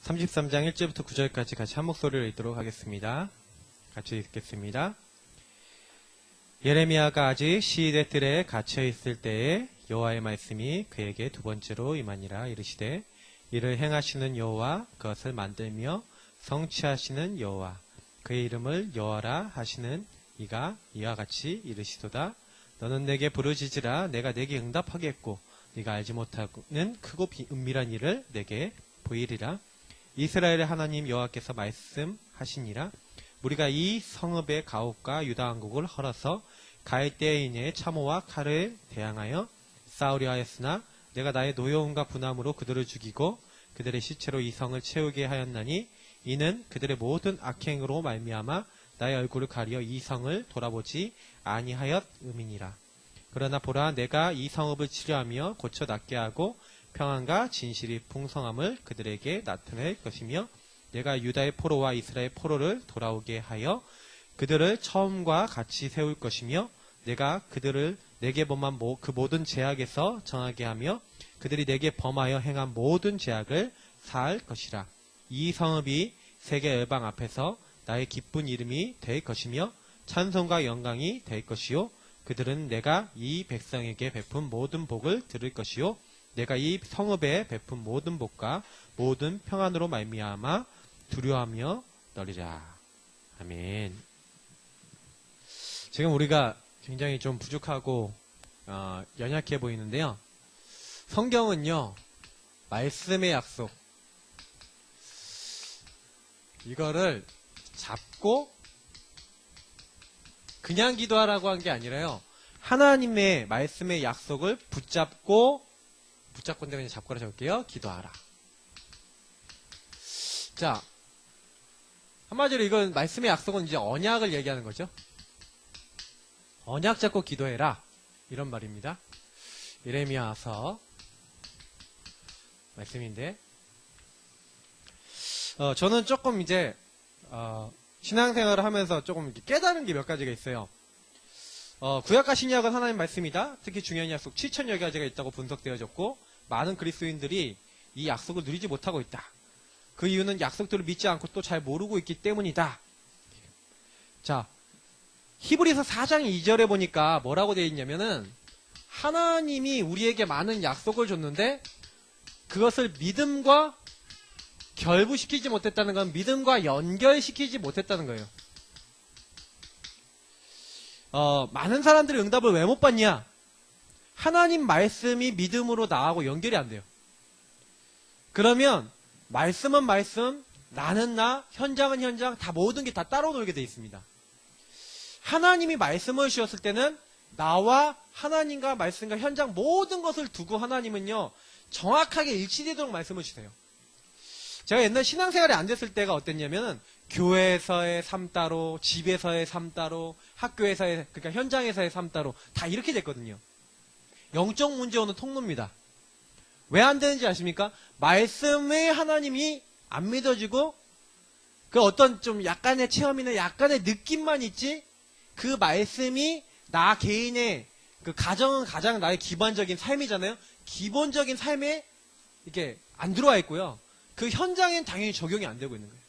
33장 1절부터 9절까지 같이 한 목소리를 읽도록 하겠습니다. 같이 읽겠습니다. 예레미야가 아직 시대 뜰에 갇혀 있을 때에 여호와의 말씀이 그에게 두 번째로 임하니라. 이르시되 이를 행하시는 여호와, 그것을 만들며 성취하시는 여호와, 그의 이름을 여호와라 하시는 이가 이와 같이 이르시도다. 너는 내게 부르짖으라. 내가 내게 응답하겠고 네가 알지 못하는 크고 은밀한 일을 내게 보이리라. 이스라엘의 하나님 여호와께서 말씀하시니라. 우리가 이 성읍의 가옥과 유다 왕국을 헐어서 갈대인의 참호와 칼을 대항하여 싸우려 하였으나 내가 나의 노여움과 분함으로 그들을 죽이고 그들의 시체로 이 성을 채우게 하였나니 이는 그들의 모든 악행으로 말미암아 나의 얼굴을 가리어 이 성을 돌아보지 아니하였음이니라. 그러나 보라, 내가 이 성읍을 치료하며 고쳐 낫게 하고 평안과 진실이 풍성함을 그들에게 나타낼 것이며 내가 유다의 포로와 이스라엘 포로를 돌아오게 하여 그들을 처음과 같이 세울 것이며 내가 그들을 내게 범한 그 모든 죄악에서 정하게 하며 그들이 내게 범하여 행한 모든 죄악을 사할 것이라. 이 성읍이 세계 열방 앞에서 나의 기쁜 이름이 될 것이며 찬송과 영광이 될 것이요 그들은 내가 이 백성에게 베푼 모든 복을 들을 것이요 내가 이 성읍에 베푼 모든 복과 모든 평안으로 말미암아 두려워하며 떨리라. 아멘. 지금 우리가 굉장히 좀 부족하고 연약해 보이는데요. 성경은요, 말씀의 약속, 이거를 잡고 그냥 기도하라고 한 게 아니라요, 하나님의 말씀의 약속을 붙잡고 그냥 잡고라 적을게요. 기도하라. 자, 한마디로 이건 말씀의 약속은 이제 언약을 얘기하는 거죠. 언약 잡고 기도해라, 이런 말입니다. 예레미야서 말씀인데, 저는 조금 이제 신앙생활을 하면서 조금 깨달은 게 몇 가지가 있어요. 구약과 신약은 하나님 말씀이다. 특히 중요한 약속 7,000여 가지가 있다고 분석되어졌고 많은 그리스도인들이 이 약속을 누리지 못하고 있다. 그 이유는 약속들을 믿지 않고 또 잘 모르고 있기 때문이다. 자, 히브리서 4장 2절에 보니까 뭐라고 되어 있냐면은 하나님이 우리에게 많은 약속을 줬는데 그것을 믿음과 결부시키지 못했다는 건 믿음과 연결시키지 못했다는 거예요. 많은 사람들이 응답을 왜 못 받냐? 하나님 말씀이 믿음으로 나하고 연결이 안 돼요. 그러면 말씀은 말씀, 나는 나, 현장은 현장, 다 모든 게 다 따로 놀게 돼 있습니다. 하나님이 말씀을 주셨을 때는 나와 하나님과 말씀과 현장 모든 것을 두고 하나님은요, 정확하게 일치되도록 말씀을 주세요. 제가 옛날 신앙생활이 안 됐을 때가 어땠냐면은 교회에서의 삶 따로, 집에서의 삶 따로, 학교에서의, 그러니까 현장에서의 삶 따로 다 이렇게 됐거든요. 영적 문제 오는 통로입니다. 왜 안 되는지 아십니까? 말씀에 하나님이 안 믿어지고 그 어떤 좀 약간의 체험이나 약간의 느낌만 있지 그 말씀이 나 개인의 그 가정은 가장 나의 기본적인 삶이잖아요. 기본적인 삶에 이렇게 안 들어와 있고요. 그 현장엔 당연히 적용이 안 되고 있는 거예요.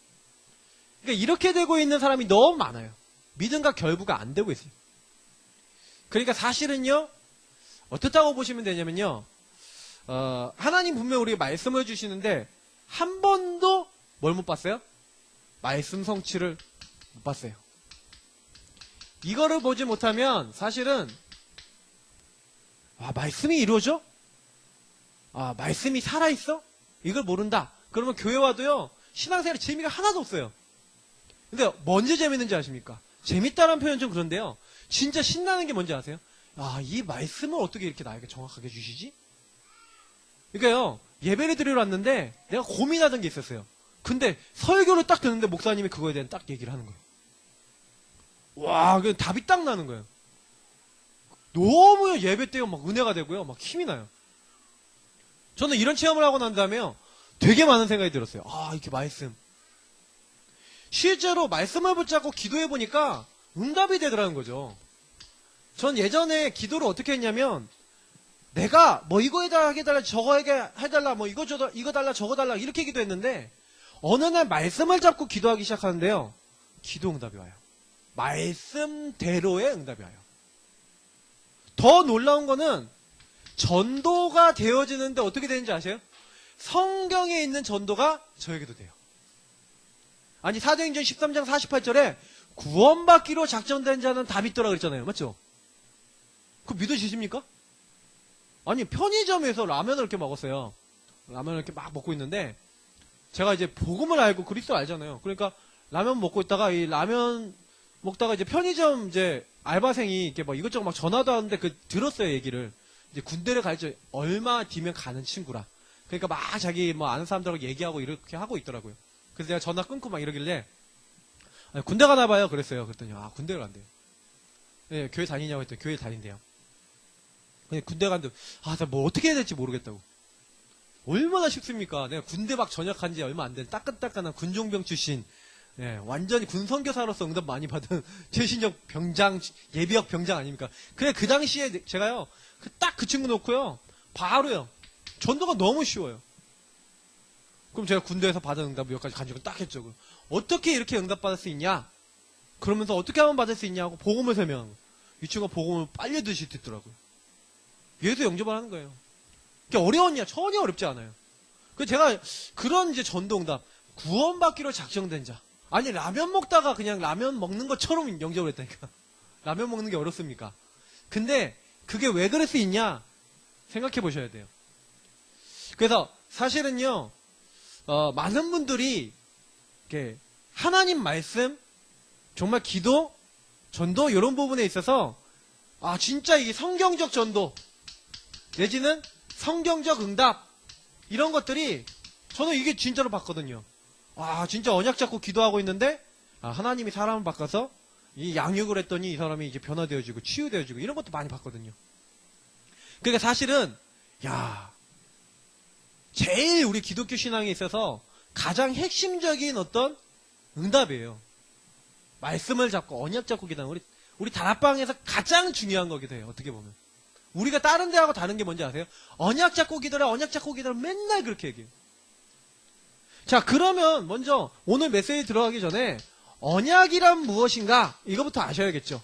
그러니까 이렇게 되고 있는 사람이 너무 많아요. 믿음과 결부가 안 되고 있어요. 그러니까 사실은요, 어떻다고 보시면 되냐면요, 하나님 분명 우리가 말씀을 주시는데 한 번도 뭘 못 봤어요? 말씀 성취를 못 봤어요. 이거를 보지 못하면 사실은 말씀이 이루어져? 말씀이 살아있어? 이걸 모른다. 그러면 교회 와도요, 신앙생활에 재미가 하나도 없어요. 근데 뭔지 재밌는지 아십니까? 재밌다는 표현 좀 그런데요, 진짜 신나는 게 뭔지 아세요? 이 말씀을 어떻게 이렇게 나에게 정확하게 주시지? 그러니까요, 예배를 드리러 왔는데 내가 고민하던 게 있었어요. 근데 설교를 딱 듣는데 목사님이 그거에 대한 딱 얘기를 하는 거예요. 와, 그 답이 딱 나는 거예요. 너무 예배 때가 막 은혜가 되고요, 막 힘이 나요. 저는 이런 체험을 하고 난 다음에요, 되게 많은 생각이 들었어요. 이렇게 말씀. 실제로 말씀을 붙잡고 기도해 보니까 응답이 되더라는 거죠. 전 예전에 기도를 어떻게 했냐면, 내가 뭐 이거 해달라, 저거 해달라, 뭐 이거 달라, 저거 달라, 이렇게 기도했는데, 어느 날 말씀을 잡고 기도하기 시작하는데요. 기도 응답이 와요. 말씀대로의 응답이 와요. 더 놀라운 거는 전도가 되어지는데 어떻게 되는지 아세요? 성경에 있는 전도가 저에게도 돼요. 아니 사도행전 13장 48절에 구원받기로 작정된 자는 다 믿더라 그랬잖아요. 맞죠? 그거 믿어지십니까? 아니 편의점에서 라면을 이렇게 먹었어요. 라면을 이렇게 막 먹고 있는데 제가 이제 복음을 알고 그리스도 알잖아요. 그러니까 라면 먹고 있다가 이 라면 먹다가 이제 편의점 이제 알바생이 이렇게 막 이것저것 막 전화도 하는데 그 들었어요 얘기를. 이제 군대를 갈지 얼마 뒤면 가는 친구라. 그러니까 막 자기 뭐 아는 사람들하고 얘기하고 이렇게 하고 있더라고요. 그래서 내가 전화 끊고 막 이러길래 아니, 군대 가나 봐요 그랬어요. 그랬더니 아 군대를 간대요. 네, 교회 다니냐고 했더니 교회 다닌대요. 근데 군대 갔는데 아 나 뭐 어떻게 해야 될지 모르겠다고. 얼마나 쉽습니까? 내가 군대 막 전역한 지 얼마 안 된 따끈따끈한 군종병 출신 예, 완전히 군선교사로서 응답 많이 받은 최신형 병장 예비역 병장 아닙니까? 그래 그 당시에 제가요 딱 그 친구 놓고요 바로요 전도가 너무 쉬워요. 그럼 제가 군대에서 받은 응답 몇 가지 간증을 딱 했죠. 어떻게 이렇게 응답 받을 수 있냐? 그러면서 어떻게 하면 받을 수 있냐고 복음을 설명. 이 친구가 복음을 빨려드시 듣더라고요. 예수 영접을 하는 거예요. 그게 어려웠냐? 전혀 어렵지 않아요. 그 제가 그런 이제 전도응답, 구원받기로 작정된 자. 아니 라면 먹다가 그냥 라면 먹는 것처럼 영접을 했다니까. 라면 먹는 게 어렵습니까? 근데 그게 왜 그럴 수 있냐? 생각해 보셔야 돼요. 그래서 사실은요, 많은 분들이 이렇게 하나님 말씀, 정말 기도, 전도 이런 부분에 있어서 아 진짜 이게 성경적 전도 내지는 성경적 응답 이런 것들이 저는 이게 진짜로 봤거든요. 아 진짜 언약 잡고 기도하고 있는데 아, 하나님이 사람을 바꿔서 이 양육을 했더니 이 사람이 이제 변화되어지고 치유되어지고 이런 것도 많이 봤거든요. 그러니까 사실은 야 제일 우리 기독교 신앙에 있어서 가장 핵심적인 어떤 응답이에요. 말씀을 잡고 언약 잡고 기도하는 우리 다락방에서 가장 중요한 거기도 해요. 어떻게 보면 우리가 다른 데하고 다른 게 뭔지 아세요? 언약 잡고 기도라 언약 잡고 기도라 맨날 그렇게 얘기해요. 자 그러면 먼저 오늘 메시지 들어가기 전에 언약이란 무엇인가 이거부터 아셔야겠죠.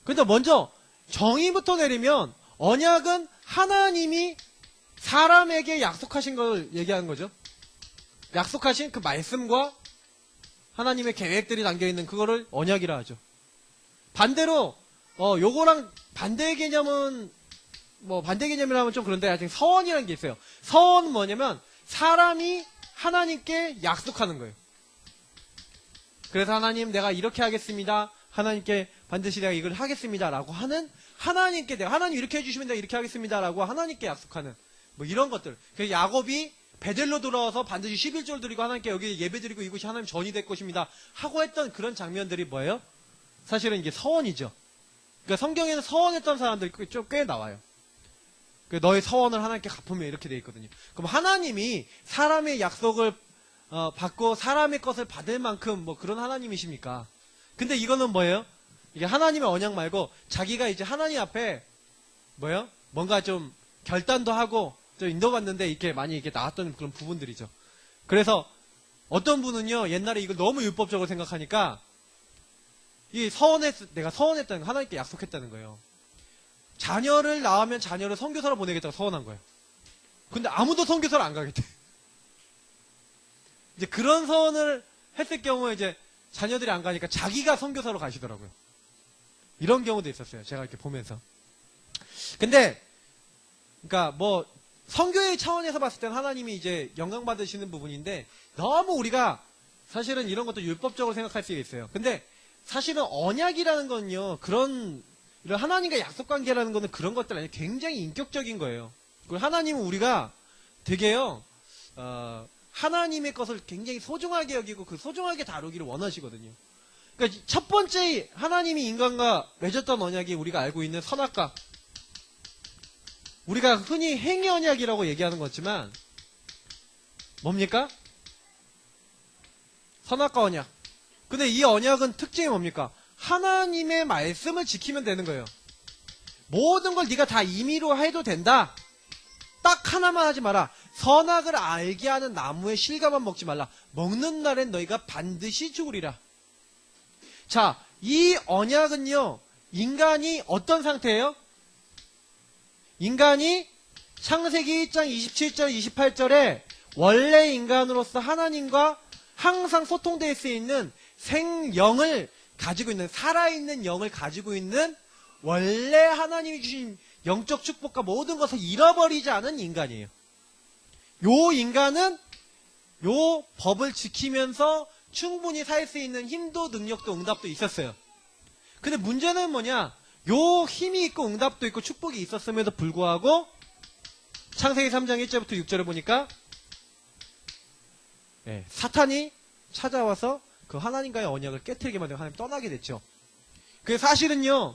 근데 먼저 정의부터 내리면 언약은 하나님이 사람에게 약속하신 걸 얘기하는 거죠. 약속하신 그 말씀과 하나님의 계획들이 담겨있는 그거를 언약이라 하죠. 반대로 요거랑 반대 개념은 반대 개념이라면 좀 그런데 아직 서원이라는 게 있어요. 서원은 뭐냐면 사람이 하나님께 약속하는 거예요. 그래서 하나님 내가 이렇게 하겠습니다. 하나님께 반드시 내가 이걸 하겠습니다 라고 하는 하나님께 내가 하나님 이렇게 해주시면 내가 이렇게 하겠습니다 라고 하나님께 약속하는 뭐 이런 것들. 그래서 야곱이 베델로 돌아와서 반드시 11조를 드리고 하나님께 여기 예배 드리고 이곳이 하나님 전이 될 것입니다 하고 했던 그런 장면들이 뭐예요? 사실은 이게 서원이죠. 그러니까 성경에는 서원했던 사람들이 좀 꽤 나와요. 너의 서원을 하나님께 갚으면 이렇게 돼 있거든요. 그럼 하나님이 사람의 약속을 받고 사람의 것을 받을 만큼 뭐 그런 하나님이십니까? 근데 이거는 뭐예요? 이게 하나님의 언약 말고 자기가 이제 하나님 앞에 뭐예요? 뭔가 좀 결단도 하고 좀 인도받는데 이렇게 많이 이렇게 나왔던 그런 부분들이죠. 그래서 어떤 분은요 옛날에 이걸 너무 율법적으로 생각하니까 내가 서원했다는 거 하나님께 약속했다는 거예요. 자녀를 낳으면 자녀를 선교사로 보내겠다고 서원한 거예요. 근데 아무도 선교사를 안 가겠대. 이제 그런 서원을 했을 경우에 이제 자녀들이 안 가니까 자기가 선교사로 가시더라고요. 이런 경우도 있었어요. 제가 이렇게 보면서. 근데 그러니까 뭐 선교의 차원에서 봤을 때는 하나님이 이제 영광 받으시는 부분인데 너무 우리가 사실은 이런 것도 율법적으로 생각할 수 있어요. 근데 사실은 언약이라는 건요 그런 이런 하나님과 약속 관계라는 거는 그런 것들 아니에요. 굉장히 인격적인 거예요. 그리고 하나님은 우리가 되게요 하나님의 것을 굉장히 소중하게 여기고 그 소중하게 다루기를 원하시거든요. 그러니까 첫 번째 하나님이 인간과 맺었던 언약이 우리가 알고 있는 선악과, 우리가 흔히 행위 언약이라고 얘기하는 거지만 뭡니까? 선악과 언약. 근데 이 언약은 특징이 뭡니까? 하나님의 말씀을 지키면 되는 거예요. 모든 걸 네가 다 임의로 해도 된다. 딱 하나만 하지 마라. 선악을 알게 하는 나무의 실과만 먹지 말라. 먹는 날엔 너희가 반드시 죽으리라. 자, 이 언약은요, 인간이 어떤 상태예요? 인간이 창세기 1장 27절 28절에 원래 인간으로서 하나님과 항상 소통될 수 있는 생영을 가지고 있는, 살아있는 영을 가지고 있는 원래 하나님이 주신 영적 축복과 모든 것을 잃어버리지 않은 인간이에요. 요 인간은 요 법을 지키면서 충분히 살 수 있는 힘도 능력도 응답도 있었어요. 근데 문제는 뭐냐? 요 힘이 있고 응답도 있고 축복이 있었음에도 불구하고 창세기 3장 1절부터 6절에 보니까 사탄이 찾아와서 그 하나님과의 언약을 깨트리게 만들고 하나님 떠나게 됐죠. 그래서 사실은요,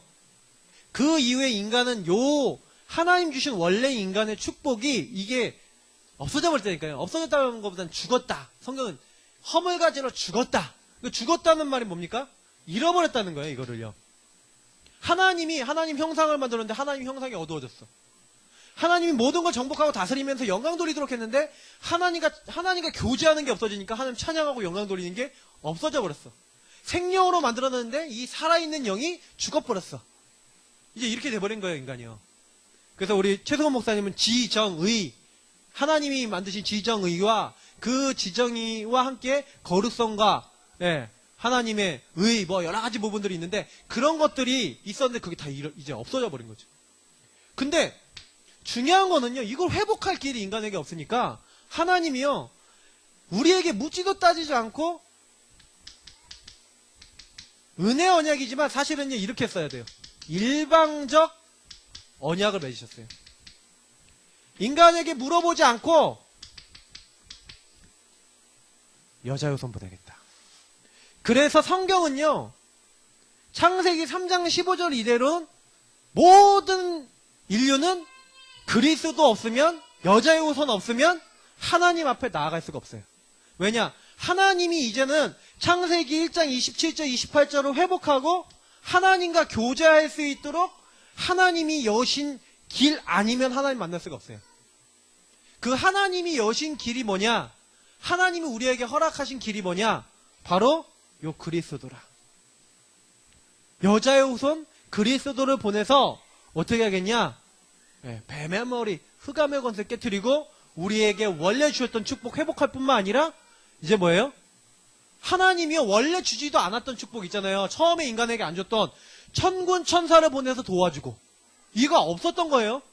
그 이후에 인간은 요 하나님 주신 원래 인간의 축복이 이게 없어져 버렸다니까요. 없어졌다는 것보다는 죽었다. 성경은 허물가지로 죽었다. 죽었다는 말이 뭡니까? 잃어버렸다는 거예요, 이거를요. 하나님이 하나님 형상을 만들었는데 하나님 형상이 어두워졌어. 하나님이 모든 걸 정복하고 다스리면서 영광 돌리도록 했는데 하나님과 교제하는 게 없어지니까 하나님 찬양하고 영광 돌리는 게 없어져 버렸어. 생명으로 만들어놨는데 이 살아있는 영이 죽어버렸어. 이제 이렇게 돼버린 거예요, 인간이요. 그래서 우리 최승원 목사님은 지정의, 하나님이 만드신 지정의와 그 지정의와 함께 거룩성과 하나님의 의, 뭐 여러 가지 부분들이 있는데 그런 것들이 있었는데 그게 다 이제 없어져 버린 거죠. 근데 중요한 거는요, 이걸 회복할 길이 인간에게 없으니까 하나님이요, 우리에게 묻지도 따지지 않고 은혜 언약이지만 사실은요, 이렇게 써야 돼요. 일방적 언약을 맺으셨어요. 인간에게 물어보지 않고 여자요 손 보내겠다. 그래서 성경은요, 창세기 3장 15절 이대로는 모든 인류는 그리스도 없으면, 여자의 우선 없으면 하나님 앞에 나아갈 수가 없어요. 왜냐? 하나님이 이제는 창세기 1장 27절 28절을 회복하고 하나님과 교제할 수 있도록 하나님이 여신 길 아니면 하나님 만날 수가 없어요. 그 하나님이 여신 길이 뭐냐? 하나님이 우리에게 허락하신 길이 뭐냐? 바로 요 그리스도라. 여자의 후손 그리스도를 보내서 어떻게 하겠냐? 뱀의 머리, 흑암의 권세를 깨트리고 우리에게 원래 주셨던 축복 회복할 뿐만 아니라 이제 뭐예요? 하나님이 원래 주지도 않았던 축복 있잖아요. 처음에 인간에게 안 줬던 천군 천사를 보내서 도와주고 이거 없었던 거예요.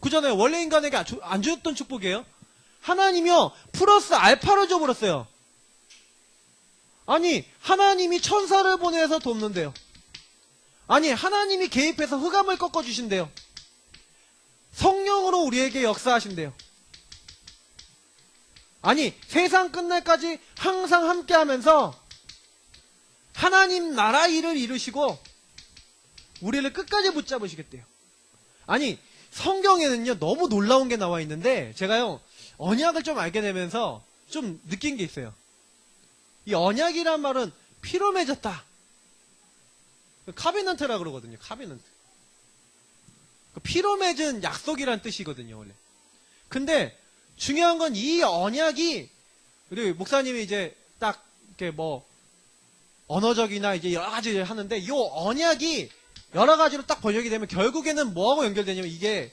그잖아요. 원래 인간에게 안 줬던 축복이에요. 하나님이요, 플러스 알파로 줘버렸어요. 아니, 하나님이 천사를 보내서 돕는데요. 아니, 하나님이 개입해서 흑암을 꺾어주신대요. 성령으로 우리에게 역사하신대요. 아니, 세상 끝날까지 항상 함께 하면서 하나님 나라 일을 이루시고 우리를 끝까지 붙잡으시겠대요. 아니, 성경에는요, 너무 놀라운 게 나와 있는데 제가요, 언약을 좀 알게 되면서 좀 느낀 게 있어요. 이 언약이란 말은 피로 맺었다. 카비넌트라 그러거든요. 카비넌트. 피로 맺은 약속이란 뜻이거든요, 원래. 근데 중요한 건 이 언약이 우리 목사님이 이제 딱 이렇게 뭐 언어적이나 이제 여러 가지 하는데 이 언약이 여러 가지로 딱 번역이 되면 결국에는 뭐하고 연결되냐면 이게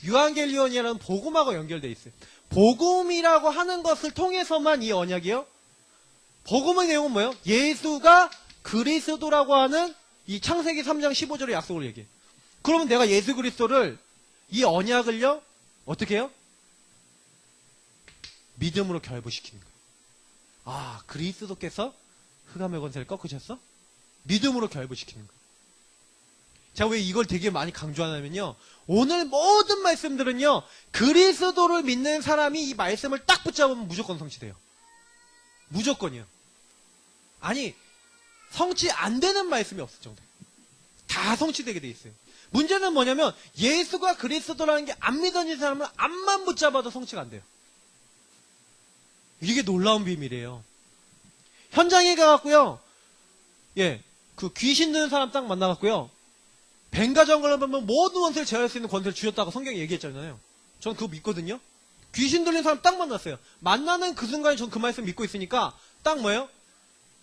유한겔리온이라는 복음하고 연결돼 있어요. 복음이라고 하는 것을 통해서만 이 언약이요. 복음의 내용은 뭐예요? 예수가 그리스도라고 하는 이 창세기 3장 15절의 약속을 얘기해요. 그러면 내가 예수 그리스도를, 이 언약을요, 어떻게 해요? 믿음으로 결부시키는 거예요. 아, 그리스도께서 흑암의 권세를 꺾으셨어? 믿음으로 결부시키는 거예요. 제가 왜 이걸 되게 많이 강조하냐면요, 오늘 모든 말씀들은요, 그리스도를 믿는 사람이 이 말씀을 딱 붙잡으면 무조건 성취돼요. 무조건이요. 아니, 성취 안 되는 말씀이 없을 정도. 다 성취되게 돼 있어요. 문제는 뭐냐면 예수가 그리스도라는 게 안 믿어지는 사람은 앞만 붙잡아도 성취가 안 돼요. 이게 놀라운 비밀이에요. 현장에 가갖고요, 그 귀신 드는 사람 딱 만나갖고요, 뱀과 정글을 보면 모든 권세를 제어할 수 있는 권세를 주셨다고 성경이 얘기했잖아요. 전 그거 믿거든요. 귀신 들린 사람 딱 만났어요. 만나는 그 순간에 전 그 말씀 믿고 있으니까 딱 뭐예요?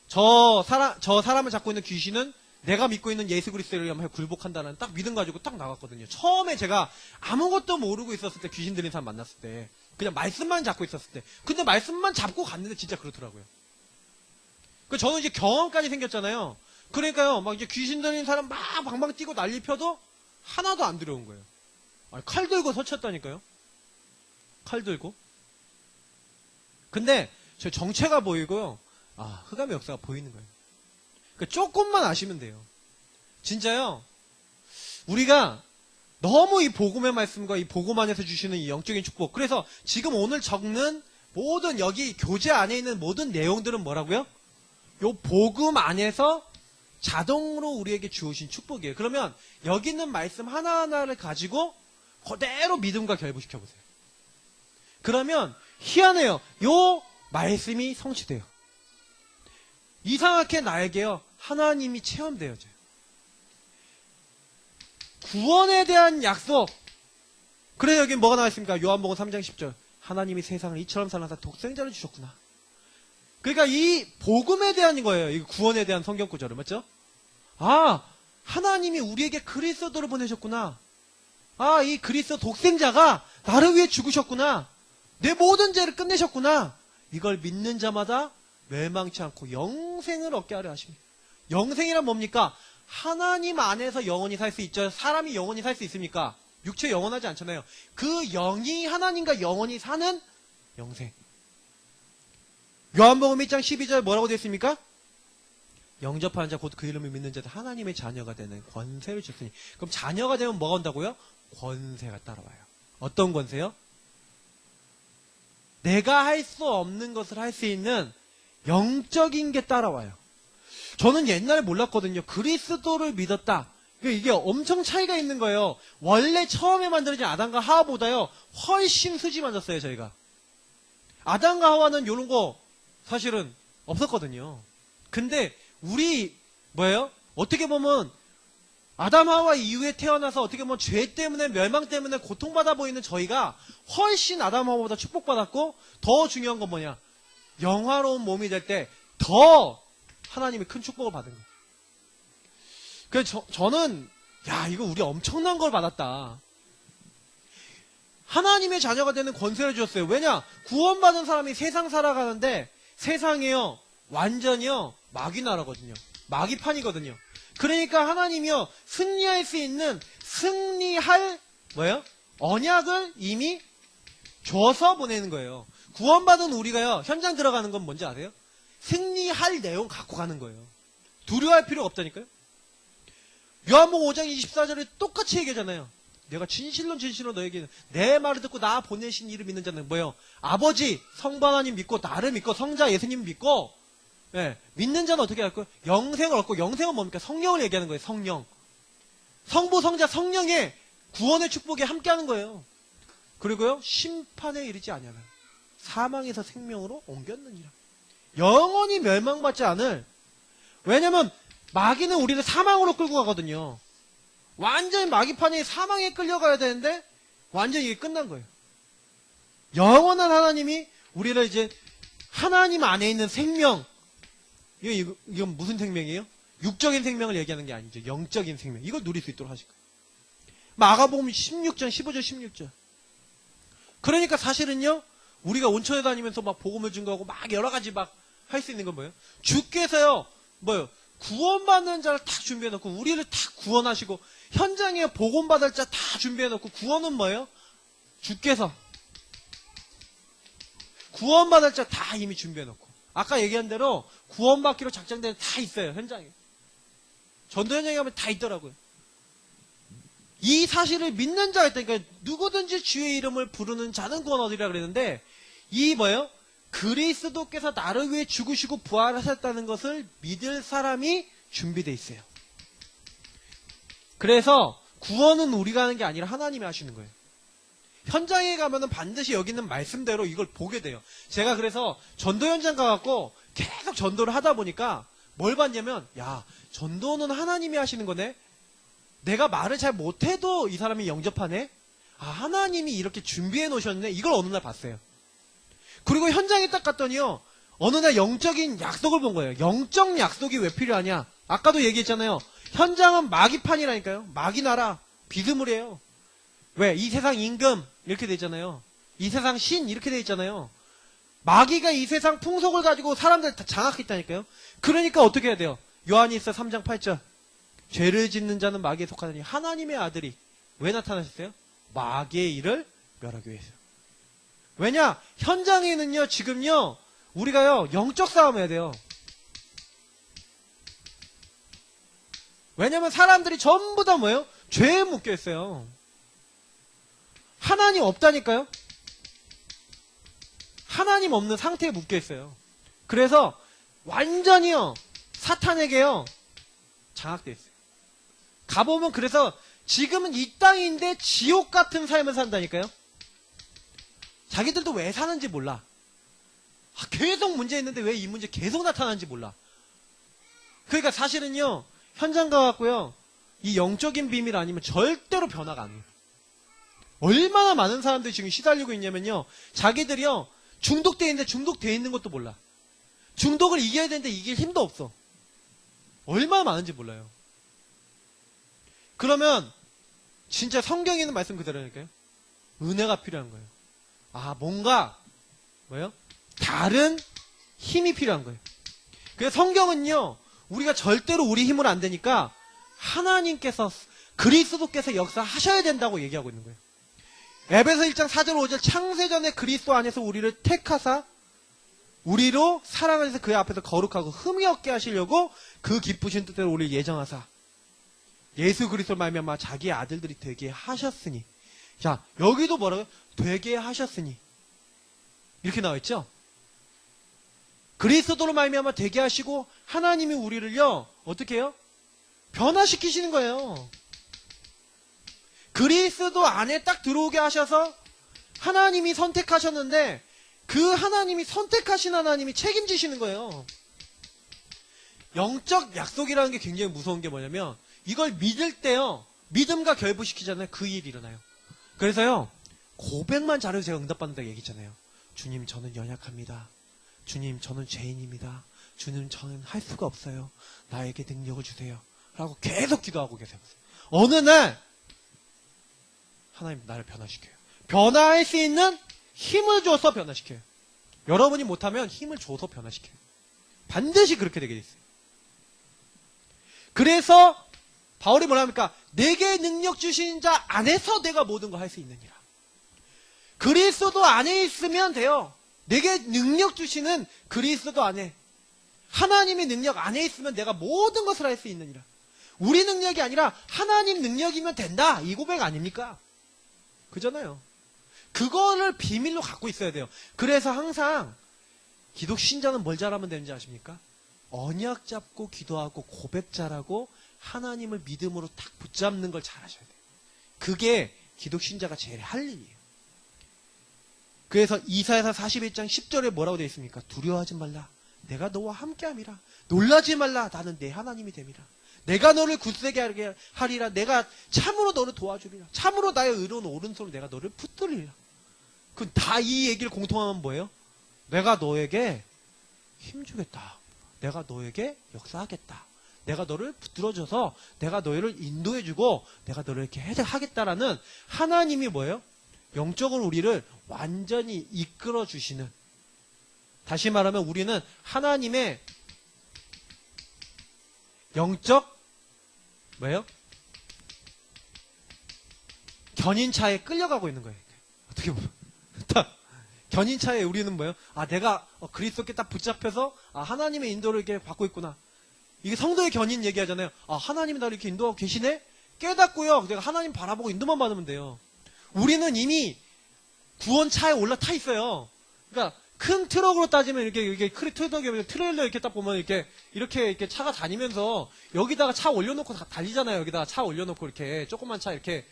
저 사람을 잡고 있는 귀신은 내가 믿고 있는 예수 그리스도를 위하여 굴복한다는 딱 믿음 가지고 딱 나갔거든요. 처음에 제가 아무것도 모르고 있었을 때 귀신 들린 사람 만났을 때 그냥 말씀만 잡고 있었을 때 근데 말씀만 잡고 갔는데 진짜 그렇더라고요. 그 저는 이제 경험까지 생겼잖아요. 그러니까요, 막 이제 귀신 들린 사람 막 방방 뛰고 난리 펴도 하나도 안 두려운 거예요. 아니, 칼 들고 서쳤다니까요. 칼 들고. 근데 저 정체가 보이고요. 흑암의 역사가 보이는 거예요. 그러니까 조금만 아시면 돼요. 진짜요. 우리가 너무 이 복음의 말씀과 이 복음 안에서 주시는 이 영적인 축복. 그래서 지금 오늘 적는 모든 여기 교재 안에 있는 모든 내용들은 뭐라고요? 요 복음 안에서 자동으로 우리에게 주어진 축복이에요. 그러면 여기 있는 말씀 하나하나를 가지고 그대로 믿음과 결부시켜보세요. 그러면 희한해요. 요 말씀이 성취돼요. 이상하게 나에게요. 하나님이 체험되어져요. 구원에 대한 약속. 그래서 여기 뭐가 나와 있습니까? 요한복음 3장 10절. 하나님이 세상을 이처럼 사랑하사 독생자를 주셨구나. 그러니까 이 복음에 대한 거예요. 이 구원에 대한 성경 구절을. 맞죠? 하나님이 우리에게 그리스도를 보내셨구나. 이 그리스도 독생자가 나를 위해 죽으셨구나. 내 모든 죄를 끝내셨구나. 이걸 믿는 자마다 멸망치 않고 영생을 얻게 하려 하십니다. 영생이란 뭡니까? 하나님 안에서 영원히 살 수 있죠. 사람이 영원히 살 수 있습니까? 육체 영원하지 않잖아요. 그 영이 하나님과 영원히 사는 영생. 요한복음 1장 12절 뭐라고 되어 있습니까? 영접하는 자 곧 그 이름을 믿는 자들 하나님의 자녀가 되는 권세를 주셨으니. 그럼 자녀가 되면 뭐가 온다고요? 권세가 따라와요. 어떤 권세요? 내가 할 수 없는 것을 할 수 있는 영적인 게 따라와요. 저는 옛날에 몰랐거든요. 그리스도를 믿었다. 이게 엄청 차이가 있는 거예요. 원래 처음에 만들어진 아담과 하와보다요 훨씬 수지 만졌어요. 저희가 아담과 하와는 이런 거 사실은 없었거든요. 근데 우리 뭐예요? 어떻게 보면 아담 하와 이후에 태어나서 어떻게 보면 죄 때문에 멸망 때문에 고통받아 보이는 저희가 훨씬 아담 하와보다 축복받았고, 더 중요한 건 뭐냐? 영화로운 몸이 될 때 더 하나님이 큰 축복을 받은 거예요. 그래서 저는 이거 우리 엄청난 걸 받았다. 하나님의 자녀가 되는 권세를 주셨어요. 왜냐? 구원받은 사람이 세상 살아가는데 세상이요 완전히요 마귀 나라거든요. 마귀판이거든요. 그러니까 하나님이요 승리할 수 있는 승리할 뭐예요? 언약을 이미 줘서 보내는 거예요. 구원받은 우리가요 현장 들어가는 건 뭔지 아세요? 승리할 내용 갖고 가는 거예요. 두려워할 필요가 없다니까요. 요한복음 5장 24절에 똑같이 얘기하잖아요. 내가 진실로 너에게 내 말을 듣고 나 보내신 이를 믿는 자는 뭐예요? 아버지 성부 하나님 믿고 나를 믿고 성자 예수님 믿고 믿는 자는 어떻게 할 거예요? 영생을 얻고, 영생은 뭡니까? 성령을 얘기하는 거예요. 성령. 성부 성자 성령의 구원의 축복에 함께하는 거예요. 그리고요 심판에 이르지 아니하라. 사망에서 생명으로 옮겼느니라. 영원히 멸망받지 않을. 왜냐면 마귀는 우리를 사망으로 끌고 가거든요. 완전히 마귀판이 사망에 끌려가야 되는데 완전히 이게 끝난 거예요. 영원한 하나님이 우리를 이제 하나님 안에 있는 생명, 이건 무슨 생명이에요? 육적인 생명을 얘기하는 게 아니죠. 영적인 생명. 이걸 누릴 수 있도록 하실 거예요. 마가복음 16장 15절 16절. 그러니까 사실은요 우리가 온천에 다니면서 막 복음을 증거하고 막 여러 가지 막 할 수 있는 건 뭐예요? 주께서요 구원받는 자를 딱 준비해놓고 우리를 딱 구원하시고 현장에 복음받을 자 다 준비해놓고, 구원은 뭐예요? 주께서 구원받을 자 다 이미 준비해놓고, 아까 얘기한 대로 구원받기로 작정된 다 있어요. 현장에 전도 현장에 가면 다 있더라고요. 이 사실을 믿는 자가 있다니까. 누구든지 주의 이름을 부르는 자는 구원 얻으리라 그랬는데, 이 뭐예요? 그리스도께서 나를 위해 죽으시고 부활하셨다는 것을 믿을 사람이 준비되어 있어요. 그래서 구원은 우리가 하는 게 아니라 하나님이 하시는 거예요. 현장에 가면은 반드시 여기 있는 말씀대로 이걸 보게 돼요. 제가 그래서 전도 현장 가갖고 계속 전도를 하다 보니까 뭘 봤냐면, 전도는 하나님이 하시는 거네? 내가 말을 잘 못해도 이 사람이 영접하네? 아, 하나님이 이렇게 준비해 놓으셨네. 이걸 어느 날 봤어요. 그리고 현장에 딱 갔더니요. 어느 날 영적인 약속을 본 거예요. 영적 약속이 왜 필요하냐? 아까도 얘기했잖아요. 현장은 마귀판이라니까요. 마귀 나라, 비스무리해요. 왜? 이 세상 임금 이렇게 돼 있잖아요. 이 세상 신 이렇게 돼 있잖아요. 마귀가 이 세상 풍속을 가지고 사람들 다 장악했다니까요. 그러니까 어떻게 해야 돼요? 요한일서 3장 8절. 죄를 짓는 자는 마귀에 속하더니 하나님의 아들이 왜 나타나셨어요? 마귀의 일을 멸하기 위해서. 왜냐? 현장에는요, 지금요, 우리가요, 영적 싸움 해야 돼요. 왜냐면 사람들이 전부 다 뭐예요? 죄에 묶여 있어요. 하나님 없다니까요? 하나님 없는 상태에 묶여 있어요. 그래서 완전히요, 사탄에게요, 장악되어 있어요. 가보면 그래서 지금은 이 땅인데 지옥 같은 삶을 산다니까요? 자기들도 왜 사는지 몰라. 계속 문제 있는데 왜 이 문제 계속 나타나는지 몰라. 그러니까 사실은요, 현장 가갖고요, 이 영적인 비밀 아니면 절대로 변화가 안 해요. 얼마나 많은 사람들이 지금 시달리고 있냐면요, 자기들이요, 중독되어 있는데 중독되어 있는 것도 몰라. 중독을 이겨야 되는데 이길 힘도 없어. 얼마나 많은지 몰라요. 그러면 진짜 성경에 있는 말씀 그대로니까요. 은혜가 필요한 거예요. 아, 뭔가 뭐예요? 다른 힘이 필요한 거예요. 그래서 성경은요, 우리가 절대로 우리 힘으로 안 되니까 하나님께서, 그리스도께서 역사하셔야 된다고 얘기하고 있는 거예요. 에베소 1장 4절 5절 창세전에 그리스도 안에서 우리를 택하사 우리로 사랑 안에서 그의 앞에서 거룩하고 흠이 없게 하시려고 그 기쁘신 뜻대로 우리를 예정하사 예수 그리스도를 말미암아 자기의 아들들이 되게 하셨으니. 자, 여기도 뭐라고요? 되게 하셨으니 이렇게 나와 있죠? 그리스도로 말미암아 되게 하시고 하나님이 우리를요, 어떻게 해요? 변화시키시는 거예요. 그리스도 안에 딱 들어오게 하셔서 하나님이 선택하셨는데 그 하나님이 선택하신 하나님이 책임지시는 거예요. 영적 약속이라는 게 굉장히 무서운 게 뭐냐면 이걸 믿을 때요, 믿음과 결부시키잖아요. 그 일이 일어나요. 그래서요, 고백만 잘해도 제가 응답받는다고 얘기했잖아요. 주님, 저는 연약합니다. 주님, 저는 죄인입니다. 주님, 저는 할 수가 없어요. 나에게 능력을 주세요. 라고 계속 기도하고 계세요. 어느 날 하나님 나를 변화시켜요. 변화할 수 있는 힘을 줘서 변화시켜요. 여러분이 못하면 힘을 줘서 변화시켜요. 반드시 그렇게 되게 돼 있어요. 그래서 바울이 뭐라 합니까? 내게 능력 주신 자 안에서 내가 모든 걸 할 수 있느니라. 그리스도 안에 있으면 돼요. 내게 능력 주시는 그리스도 안에, 하나님의 능력 안에 있으면 내가 모든 것을 할 수 있느니라. 우리 능력이 아니라 하나님 능력이면 된다, 이 고백 아닙니까? 그잖아요. 그거를 비밀로 갖고 있어야 돼요. 그래서 항상 기독 신자는 뭘 잘하면 되는지 아십니까? 언약 잡고 기도하고 고백 잘하고 하나님을 믿음으로 딱 붙잡는 걸 잘하셔야 돼요. 그게 기독 신자가 제일 할 일이에요. 그래서 이사야서 41장 10절에 뭐라고 되어 있습니까? 두려워하지 말라. 내가 너와 함께함이라. 놀라지 말라. 나는 내 하나님이 됨이라. 내가 너를 굳세게 하리라. 내가 참으로 너를 도와주리라. 참으로 나의 의로운 오른손으로 내가 너를 붙들리라. 그 다 이 얘기를 공통하면 뭐예요? 내가 너에게 힘주겠다. 내가 너에게 역사하겠다. 내가 너를 붙들어줘서 내가 너희를 인도해주고 내가 너를 이렇게 하겠다라는 하나님이 뭐예요? 영적으로 우리를 완전히 이끌어주시는, 다시 말하면 우리는 하나님의 영적 뭐예요? 견인차에 끌려가고 있는 거예요. 어떻게 보면 견인차에 우리는 뭐예요? 아, 내가 그리스도께 딱 붙잡혀서 하나님의 인도를 이렇게 받고 있구나. 이게 성도의 견인 얘기하잖아요. 아, 하나님이 나를 이렇게 인도하고 계시네? 깨닫고요, 내가 하나님 바라보고 인도만 받으면 돼요. 우리는 이미 구원차에 올라타 있어요. 그러니까 큰 트럭으로 따지면 이렇게 트레일러 이렇게 딱 보면 이렇게 차가 다니면서 여기다가 차 올려놓고 달리잖아요. 여기다가 차 올려놓고 이렇게 조그만 차 이렇게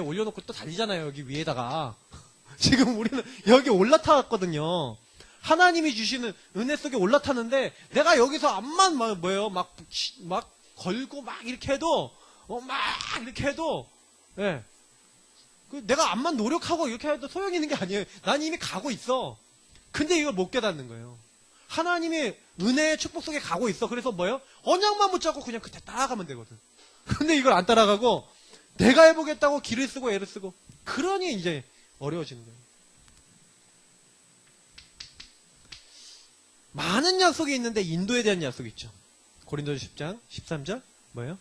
올려놓고 또 달리잖아요. 여기 위에다가. 지금 우리는 여기 올라타왔거든요. 하나님이 주시는 은혜 속에 올라타는데 내가 여기서 앞만 막 걸고 막 이렇게 해도 막 이렇게 해도 예. 내가 암만 노력하고 이렇게 해도 소용이 있는 게 아니에요. 난 이미 가고 있어. 근데 이걸 못 깨닫는 거예요. 하나님의 은혜의 축복 속에 가고 있어. 그래서 뭐예요? 언약만 붙잡고 그냥 그때 따라가면 되거든. 근데 이걸 안 따라가고 내가 해보겠다고 기를 쓰고 애를 쓰고 그러니 이제 어려워지는 거예요. 많은 약속이 있는데 인도에 대한 약속이 있죠. 고린도서 10장 13절 뭐예요?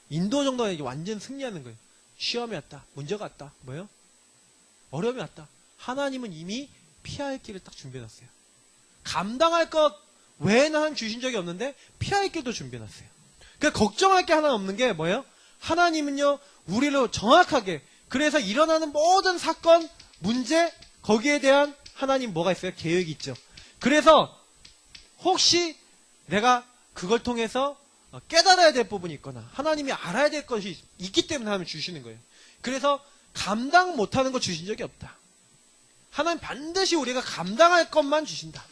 인도 정도는 이제 완전 승리하는 거예요. 시험이 왔다. 문제가 왔다. 뭐예요? 어려움이 왔다. 하나님은 이미 피할 길을 딱 준비해놨어요. 감당할 것 외에는 하나님 주신 적이 없는데 피할 길도 준비해놨어요. 그러니까 걱정할 게 하나 없는 게 뭐예요? 하나님은요 우리를 정확하게 그래서 일어나는 모든 사건, 문제 거기에 대한 하나님 뭐가 있어요? 계획이 있죠. 그래서 혹시 내가 그걸 통해서 깨달아야 될 부분이 있거나 하나님이 알아야 될 것이 있기 때문에 하나님 주시는 거예요. 그래서 감당 못하는 거 주신 적이 없다. 하나님 반드시 우리가 감당할 것만 주신다.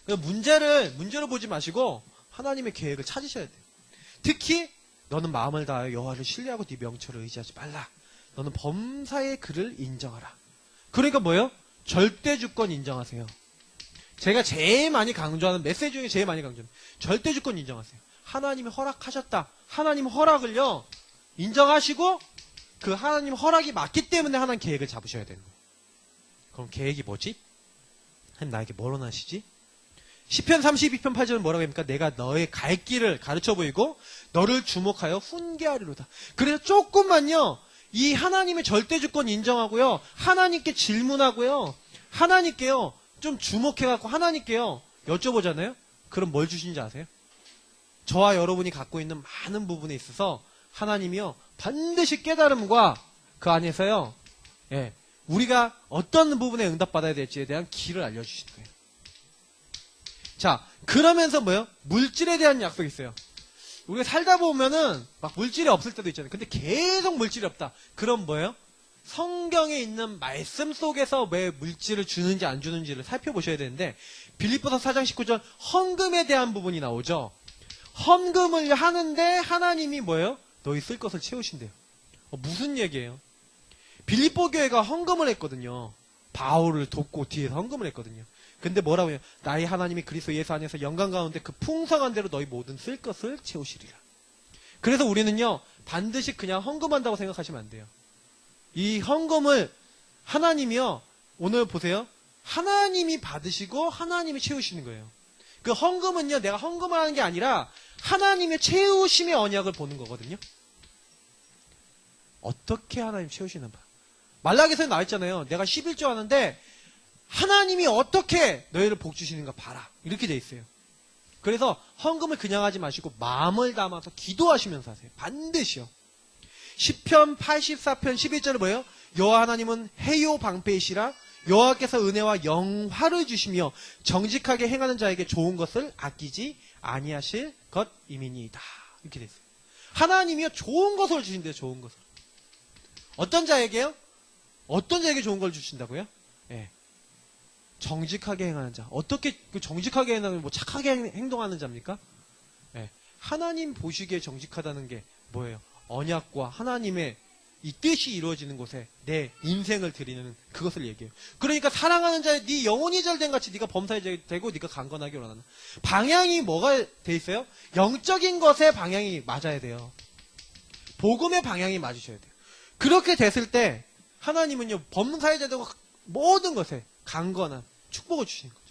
문제로 보지 마시고 하나님의 계획을 찾으셔야 돼요. 특히 너는 마음을 다하여 여호와를 신뢰하고 네 명철을 의지하지 말라. 너는 범사의 그를 인정하라. 그러니까 뭐예요? 절대 주권 인정하세요. 제가 제일 많이 강조하는 메시지 중에 제일 많이 강조하는 절대 주권 인정하세요. 하나님이 허락하셨다. 하나님 허락을요 인정하시고 그 하나님 허락이 맞기 때문에 하나님 계획을 잡으셔야 되는 거예요. 그럼 계획이 뭐지? 하나님 나에게 뭘 원하시지? 시편 32편 8절은 뭐라고 합니까? 내가 너의 갈 길을 가르쳐 보이고 너를 주목하여 훈계하리로다. 그래서 조금만요 이 하나님의 절대 주권 인정하고요 하나님께 질문하고요 하나님께요 좀 주목해갖고 하나님께요 여쭤보잖아요. 그럼 뭘 주신지 아세요? 저와 여러분이 갖고 있는 많은 부분에 있어서 하나님이요 반드시 깨달음과 그 안에서요 우리가 어떤 부분에 응답받아야 될지에 대한 길을 알려주시는 거예요. 자 그러면서 뭐예요? 물질에 대한 약속이 있어요. 우리가 살다 보면은 막 물질이 없을 때도 있잖아요. 근데 계속 물질이 없다. 그럼 뭐예요? 성경에 있는 말씀 속에서 왜 물질을 주는지 안 주는지를 살펴보셔야 되는데 빌립보서 4장 19절 헌금에 대한 부분이 나오죠. 헌금을 하는데 하나님이 뭐예요? 너희 쓸 것을 채우신대요. 무슨 얘기예요? 빌립보 교회가 헌금을 했거든요. 바울을 돕고 뒤에서 헌금을 했거든요. 근데 뭐라고 해요? 나의 하나님이 그리스도 예수 안에서 영광 가운데 그 풍성한 대로 너희 모든 쓸 것을 채우시리라. 그래서 우리는요 반드시 그냥 헌금한다고 생각하시면 안 돼요. 이 헌금을 하나님이요 오늘 보세요. 하나님이 받으시고 하나님이 채우시는 거예요. 그 헌금은요 내가 헌금을 하는 게 아니라 하나님의 채우심의 언약을 보는 거거든요. 어떻게 하나님 채우시나 봐. 말라기서에 나와 있잖아요. 내가 11조 하는데 하나님이 어떻게 너희를 복 주시는가 봐라. 이렇게 돼 있어요. 그래서 헌금을 그냥 하지 마시고 마음을 담아서 기도하시면서 하세요. 반드시요. 시편 84편 11절은 뭐예요? 여호와 하나님은 해요 방패이시라. 여호와께서 은혜와 영화를 주시며 정직하게 행하는 자에게 좋은 것을 아끼지 아니하실 것임이니이다. 이렇게 돼 있어요. 하나님이요 좋은 것을 주신대요. 좋은 것을. 어떤 자에게요? 어떤 자에게 좋은 걸 주신다고요? 예. 정직하게 행하는 자. 어떻게 그 정직하게 행하는 뭐 착하게 행동하는 자입니까? 예. 하나님 보시기에 정직하다는 게 뭐예요? 언약과 하나님의 이 뜻이 이루어지는 곳에 내 인생을 드리는 그것을 얘기해요. 그러니까 사랑하는 자의 네 영혼이 절된 같이 네가 범사에 되고 네가 강건하게 원하는 방향이 뭐가 돼 있어요? 영적인 것에 방향이 맞아야 돼요. 복음의 방향이 맞으셔야 돼요. 그렇게 됐을 때 하나님은요 범사에 되고 모든 것에 강건한 축복을 주시는 거죠.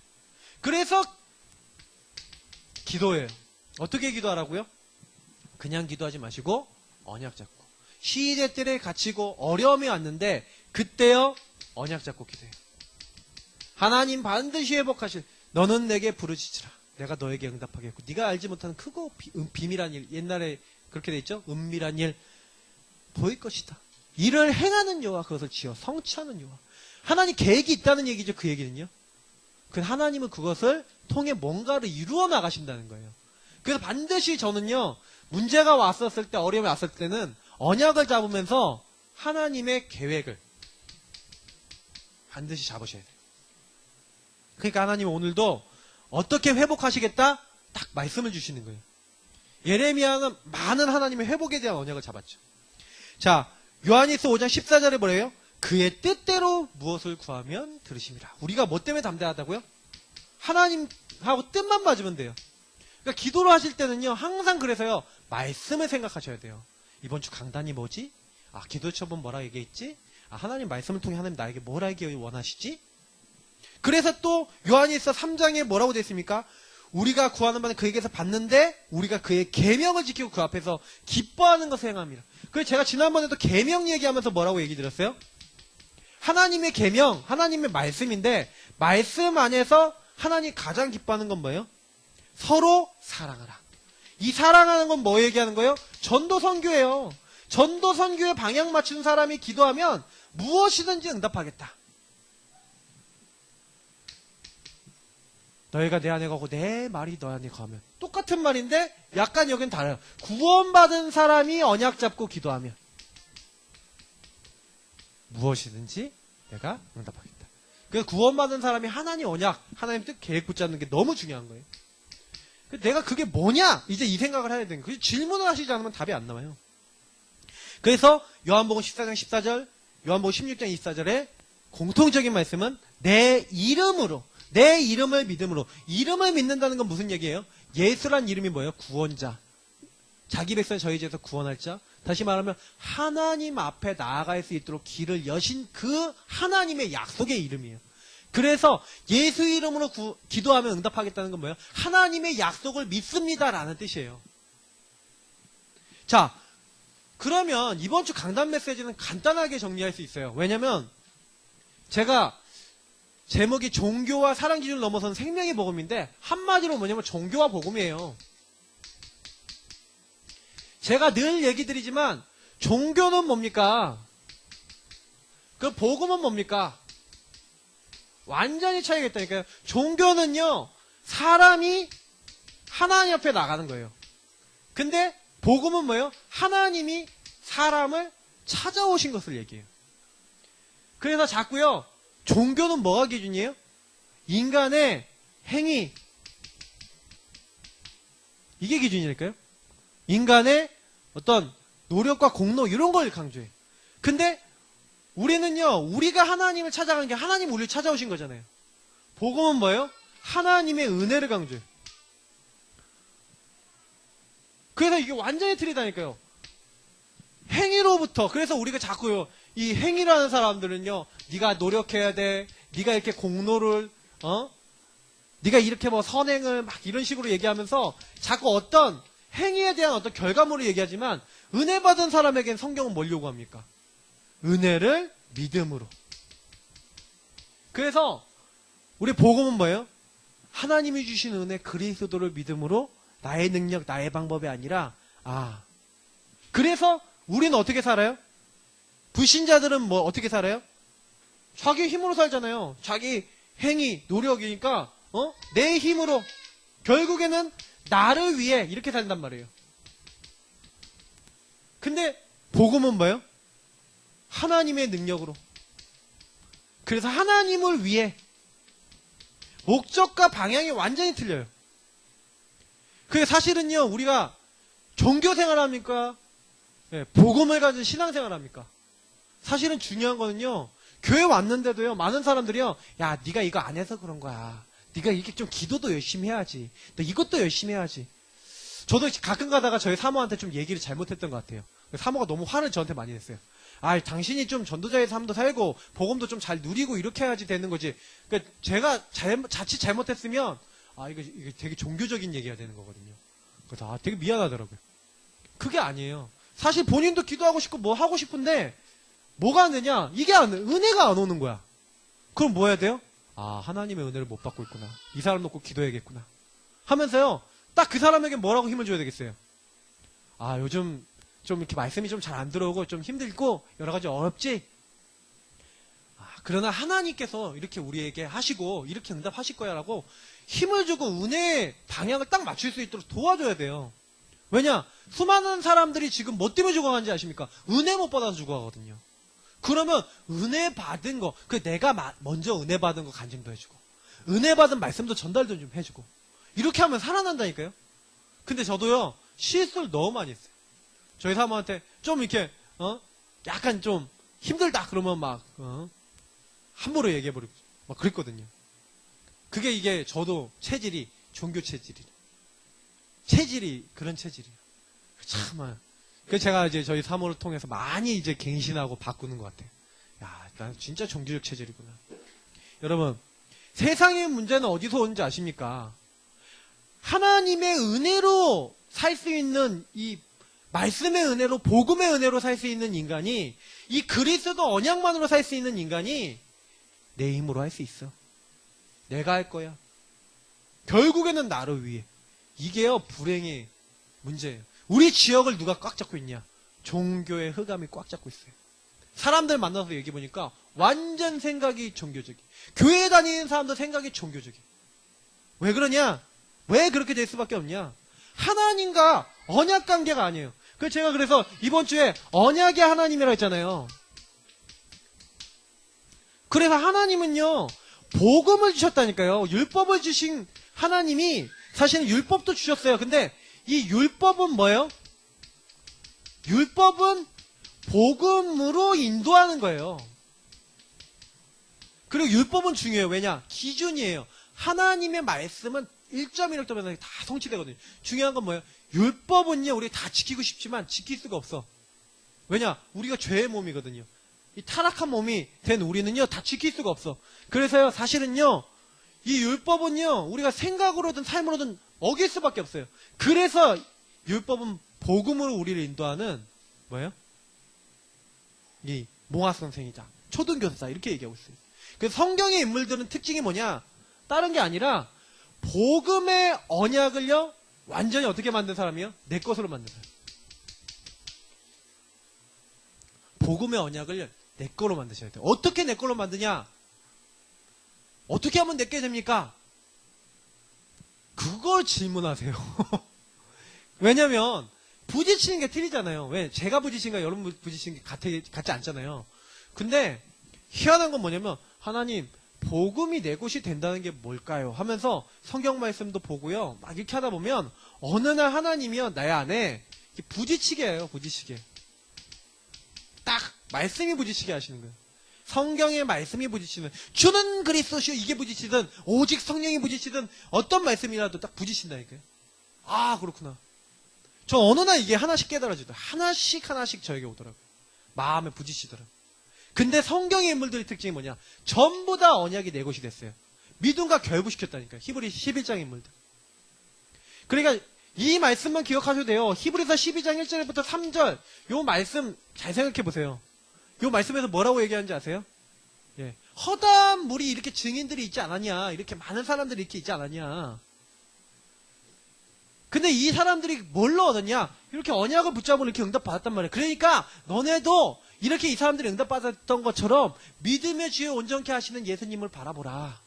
그래서 기도해요. 어떻게 기도하라고요? 그냥 기도하지 마시고 언약 잡고 시대들에 갇히고 어려움이 왔는데 그때요 언약 잡고 기도해요. 하나님 반드시 회복하실 너는 내게 부르짖으라. 내가 너에게 응답하겠고 네가 알지 못하는 크고 비밀한 일 옛날에 그렇게 돼 있죠. 은밀한 일 보일 것이다. 일을 행하는 여호와 그것을 지어 성취하는 여호와. 하나님 계획이 있다는 얘기죠. 그 얘기는요. 그 하나님은 그것을 통해 뭔가를 이루어 나가신다는 거예요. 그래서 반드시 저는요. 문제가 왔었을 때 어려움이 왔을 때는 언약을 잡으면서 하나님의 계획을 반드시 잡으셔야 돼요. 그러니까 하나님은 오늘도 어떻게 회복하시겠다? 딱 말씀을 주시는 거예요. 예레미야는 많은 하나님의 회복에 대한 언약을 잡았죠. 자, 요한일서 5장 14절에 뭐래요? 그의 뜻대로 무엇을 구하면 들으심이라. 우리가 뭐 때문에 담대하다고요? 하나님하고 뜻만 맞으면 돼요. 그러니까 기도를 하실 때는요, 항상 그래서요, 말씀을 생각하셔야 돼요. 이번 주 강단이 뭐지? 아, 기도 처분 뭐라 얘기했지? 아, 하나님 말씀을 통해 하나님 나에게 뭘 알기 원하시지? 그래서 또 요한일서 3장에 뭐라고 되어 있습니까? 우리가 구하는 바는 그에게서 받는데 우리가 그의 계명을 지키고 그 앞에서 기뻐하는 것을 행합니다. 그래서 제가 지난번에도 계명 얘기하면서 뭐라고 얘기 드렸어요? 하나님의 계명, 하나님의 말씀인데 말씀 안에서 하나님 가장 기뻐하는 건 뭐예요? 서로 사랑하라. 이 사랑하는 건 뭐 얘기하는 거예요? 전도 선교예요. 전도 선교에 방향 맞춘 사람이 기도하면 무엇이든지 응답하겠다. 너희가 내 안에 가고 내 말이 너 안에 가면 똑같은 말인데 약간 여긴 달라요. 구원받은 사람이 언약 잡고 기도하면 무엇이든지 내가 응답하겠다. 그래서 구원받은 사람이 하나님 언약, 하나님 뜻 계획 붙잡는 게 너무 중요한 거예요. 내가 그게 뭐냐? 이제 이 생각을 해야 되는 거예요. 질문을 하시지 않으면 답이 안 나와요. 그래서 요한복음 14장 14절, 요한복음 16장 24절에 공통적인 말씀은 내 이름으로, 내 이름을 믿음으로. 이름을 믿는다는 건 무슨 얘기예요? 예수란 이름이 뭐예요? 구원자. 자기 백성 저희 죄에서 구원할 자. 다시 말하면 하나님 앞에 나아갈 수 있도록 길을 여신 그 하나님의 약속의 이름이에요. 그래서 예수 이름으로 기도하면 응답하겠다는 건 뭐예요? 하나님의 약속을 믿습니다라는 뜻이에요. 자, 그러면 이번 주 강단 메시지는 간단하게 정리할 수 있어요. 왜냐면 제가 제목이 종교와 사랑 기준을 넘어서는 생명의 복음인데 한마디로 뭐냐면 종교와 복음이에요. 제가 늘 얘기 드리지만 종교는 뭡니까? 그 복음은 뭡니까? 완전히 차이가 있다니까요. 종교는요, 사람이 하나님 앞에 나가는 거예요. 근데 복음은 뭐예요? 하나님이 사람을 찾아오신 것을 얘기해요. 그래서 자꾸요, 종교는 뭐가 기준이에요? 인간의 행위. 이게 기준이랄까요? 인간의 어떤 노력과 공로 이런 걸 강조해요. 근데 우리는요, 우리가 하나님을 찾아간 게 하나님 우리를 찾아오신 거잖아요. 복음은 뭐예요? 하나님의 은혜를 강조해요. 그래서 이게 완전히 틀리다니까요. 행위로부터, 그래서 우리가 자꾸요, 이 행위라는 사람들은요, 네가 노력해야 돼, 네가 이렇게 공로를, 네가 이렇게 뭐 선행을 막 이런 식으로 얘기하면서 자꾸 어떤 행위에 대한 어떤 결과물을 얘기하지만 은혜 받은 사람에겐 성경은 뭘 요구합니까? 은혜를 믿음으로. 그래서 우리 복음은 뭐예요? 하나님이 주신 은혜 그리스도를 믿음으로 나의 능력, 나의 방법이 아니라 그래서 우리는 어떻게 살아요? 불신자들은 뭐 어떻게 살아요? 자기 힘으로 살잖아요. 자기 행위, 노력이니까 내 힘으로 결국에는 나를 위해 이렇게 산단 말이에요. 근데 복음은 뭐예요? 하나님의 능력으로. 그래서 하나님을 위해 목적과 방향이 완전히 틀려요. 그게 사실은요, 우리가 종교 생활합니까? 네, 복음을 가진 신앙생활 합니까? 사실은 중요한 거는요, 교회 왔는데도요, 많은 사람들이요, 야, 네가 이거 안 해서 그런 거야. 네가 이렇게 좀 기도도 열심히 해야지. 너 이것도 열심히 해야지. 저도 가끔 가다가 저희 사모한테 좀 얘기를 잘못했던 것 같아요. 사모가 너무 화를 저한테 많이 냈어요. 당신이 좀 전도자의 삶도 살고 복음도 좀 잘 누리고 이렇게 해야지 되는 거지. 그러니까 제가 자칫 잘못했으면 이거 되게 종교적인 얘기가 되는 거거든요. 그래서 되게 미안하더라고요. 그게 아니에요. 사실 본인도 기도하고 싶고 뭐 하고 싶은데 뭐가 안 되냐? 은혜가 안 오는 거야. 그럼 뭐 해야 돼요? 하나님의 은혜를 못 받고 있구나. 이 사람 놓고 기도해야겠구나. 하면서요, 딱 그 사람에게 뭐라고 힘을 줘야 되겠어요? 요즘 좀 이렇게 말씀이 좀 잘 안 들어오고 좀 힘들고 여러 가지 어렵지? 그러나 하나님께서 이렇게 우리에게 하시고 이렇게 응답하실 거야 라고 힘을 주고 은혜의 방향을 딱 맞출 수 있도록 도와줘야 돼요. 왜냐? 수많은 사람들이 지금 뭐 때문에 죽어가는지 아십니까? 은혜 못 받아서 죽어가거든요. 그러면 은혜 받은 거, 내가 먼저 은혜 받은 거 간증도 해주고 은혜 받은 말씀도 전달도 좀 해주고 이렇게 하면 살아난다니까요. 근데 저도요, 실수를 너무 많이 했어요. 저희 사모한테 좀 이렇게 약간 좀 힘들다 그러면 막 함부로 얘기해버리고 막 그랬거든요. 그게 이게 저도 체질이 종교 체질이 그런 체질이에요. 참. 그래서 제가 이제 저희 사모를 통해서 많이 이제 갱신하고 바꾸는 것 같아요. 야, 난 진짜 종교적 체질이구나. 여러분, 세상의 문제는 어디서 오는지 아십니까? 하나님의 은혜로 살 수 있는 이 말씀의 은혜로 복음의 은혜로 살 수 있는 인간이 이 그리스도 언약만으로 살 수 있는 인간이 내 힘으로 할 수 있어. 내가 할 거야. 결국에는 나를 위해. 이게요 불행의 문제예요. 우리 지역을 누가 꽉 잡고 있냐? 종교의 흑암이 꽉 잡고 있어요. 사람들 만나서 얘기해 보니까 완전 생각이 종교적이. 교회 다니는 사람도 생각이 종교적이. 왜 그러냐? 왜 그렇게 될 수밖에 없냐? 하나님과 언약 관계가 아니에요. 제가 그래서 이번 주에 언약의 하나님이라 했잖아요. 그래서 하나님은요, 복음을 주셨다니까요. 율법을 주신 하나님이 사실은 율법도 주셨어요. 근데 이 율법은 뭐예요? 율법은 복음으로 인도하는 거예요. 그리고 율법은 중요해요. 왜냐? 기준이에요. 하나님의 말씀은 1.1점에서 다 성취되거든요. 중요한 건 뭐예요? 율법은요, 우리 다 지키고 싶지만 지킬 수가 없어. 왜냐? 우리가 죄의 몸이거든요. 이 타락한 몸이 된 우리는요, 다 지킬 수가 없어. 그래서요, 사실은요, 이 율법은요, 우리가 생각으로든 삶으로든 어길 수밖에 없어요. 그래서 율법은 복음으로 우리를 인도하는, 뭐예요? 이 몽학 선생이자 초등교사 이렇게 얘기하고 있어요. 그래서 성경의 인물들은 특징이 뭐냐? 다른 게 아니라 복음의 언약을요, 완전히 어떻게 만든 사람이요? 내 것으로 만든 사람. 복음의 언약을 내 거로 만드셔야 돼요. 어떻게 내 거로 만드냐? 어떻게 하면 내게 됩니까? 그걸 질문하세요. 왜냐면 부딪히는 게 틀리잖아요. 왜? 제가 부딪힌 거 여러분 부딪히는 게 같지 않잖아요. 근데 희한한 건 뭐냐면 하나님 복음이 내 것이 된다는 게 뭘까요? 하면서 성경 말씀도 보고요. 막 이렇게 하다 보면 어느 날 하나님이요 내 안에 부딪히게 해요. 부딪히게. 딱 말씀이 부딪히게 하시는 거예요. 성경의 말씀이 부딪히는 주는 그리스도시요 이게 부딪히든 오직 성령이 부딪히든 어떤 말씀이라도 딱 부딪힌다니까요. 아 그렇구나. 저 어느 날 이게 하나씩 깨달아지더라고요. 하나씩 저에게 오더라고요. 마음에 부딪히더라고요. 근데 성경의 인물들의 특징이 뭐냐? 전부 다 언약이 내 것이 됐어요. 믿음과 결부시켰다니까요. 히브리 11장 인물들. 그러니까 이 말씀만 기억하셔도 돼요. 히브리서 12장 1절부터 3절 요 말씀 잘 생각해 보세요. 요 말씀에서 뭐라고 얘기하는지 아세요? 예. 허다한 무리 이렇게 증인들이 있지 않았냐? 이렇게 많은 사람들이 이렇게 있지 않았냐? 근데 이 사람들이 뭘로 얻었냐? 이렇게 언약을 붙잡고 이렇게 응답받았단 말이에요. 그러니까 너네도 이렇게 이 사람들이 응답받았던 것처럼 믿음의 주에 온전케 하시는 예수님을 바라보라.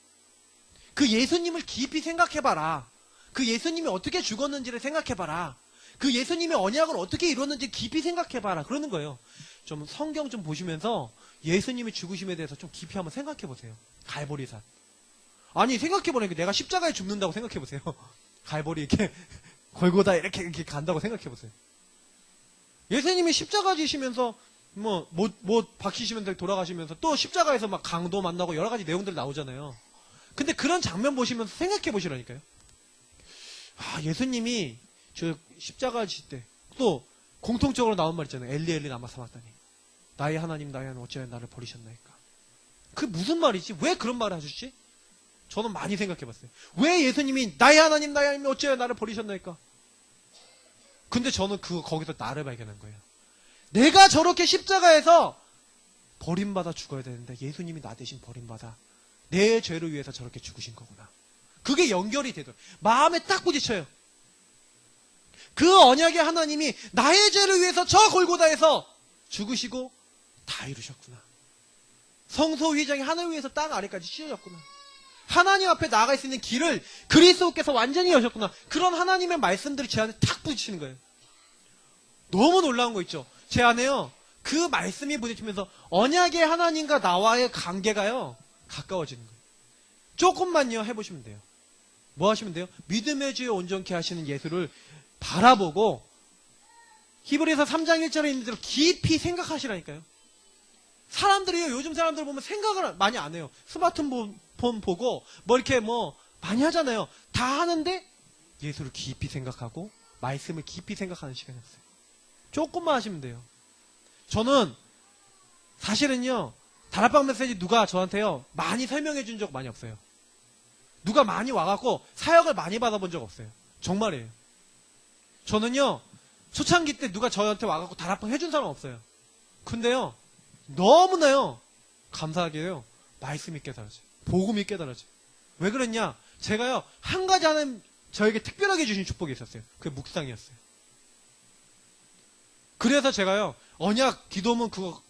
그 예수님을 깊이 생각해봐라. 그 예수님이 어떻게 죽었는지를 생각해봐라. 그 예수님의 언약을 어떻게 이뤘는지 깊이 생각해봐라. 그러는 거예요. 좀 성경 좀 보시면서 예수님의 죽으심에 대해서 좀 깊이 한번 생각해보세요. 갈보리산. 아니 생각해보니까 내가 십자가에 죽는다고 생각해보세요. 갈보리 이렇게 골고다 이렇게 간다고 생각해보세요. 예수님이 십자가 지시면서 못 박히시면서 돌아가시면서 또 십자가에서 막 강도 만나고 여러 가지 내용들 나오잖아요. 근데 그런 장면 보시면서 생각해 보시라니까요. 아, 예수님이 저 십자가 지실 때 또 공통적으로 나온 말 있잖아요. 엘리 엘리 라마 사박다니. 나의 하나님 어찌하여 나를 버리셨나이까. 그게 무슨 말이지? 왜 그런 말을 하셨지? 저는 많이 생각해 봤어요. 왜 예수님이 나의 하나님 어찌하여 나를 버리셨나이까? 근데 저는 거기서 나를 발견한 거예요. 내가 저렇게 십자가에서 버림받아 죽어야 되는데 예수님이 나 대신 버림받아 내 죄를 위해서 저렇게 죽으신 거구나. 그게 연결이 되더라고요. 마음에 딱 부딪혀요. 그 언약의 하나님이 나의 죄를 위해서 저 골고다에서 죽으시고 다 이루셨구나. 성소 휘장이 하늘 위에서 땅 아래까지 찢어졌구나. 하나님 앞에 나아갈 수 있는 길을 그리스도께서 완전히 여셨구나. 그런 하나님의 말씀들이 제 안에 탁 부딪히는 거예요. 너무 놀라운 거 있죠. 제 안에요. 그 말씀이 부딪히면서 언약의 하나님과 나와의 관계가요. 가까워지는 거예요. 조금만요 해보시면 돼요. 뭐 하시면 돼요? 믿음의 주에 온전케 하시는 예수를 바라보고 히브리서 3장 1절에 있는 대로 깊이 생각하시라니까요. 사람들이요, 요즘 사람들 보면 생각을 많이 안 해요. 스마트폰 보고 뭐 이렇게 뭐 많이 하잖아요. 다 하는데 예수를 깊이 생각하고 말씀을 깊이 생각하는 시간이었어요. 조금만 하시면 돼요. 저는 사실은요, 다락방 메시지 누가 저한테요 많이 설명해 준 적 많이 없어요. 누가 많이 와갖고 사역을 많이 받아본 적 없어요. 정말이에요. 저는요, 초창기 때 누가 저한테 와갖고 다락방 해준 사람 없어요. 근데요, 너무나요 감사하게요 말씀이 깨달아져요. 복음이 깨달아져요. 왜 그랬냐? 제가요 한 가지 하나님 저에게 특별하게 주신 축복이 있었어요. 그게 묵상이었어요. 그래서 제가요 언약 기도문 그거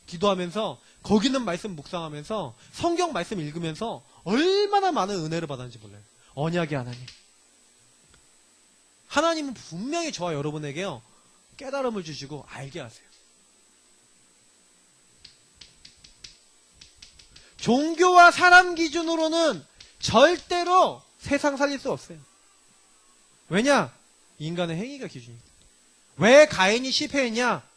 기도하면서 거기는 말씀 묵상하면서 성경 말씀 읽으면서 얼마나 많은 은혜를 받았는지 몰라요. 언약의 하나님. 하나님은 분명히 저와 여러분에게요 깨달음을 주시고 알게 하세요. 종교와 사람 기준으로는 절대로 세상 살릴 수 없어요. 왜냐? 인간의 행위가 기준이니까. 왜 가인이 실패했냐?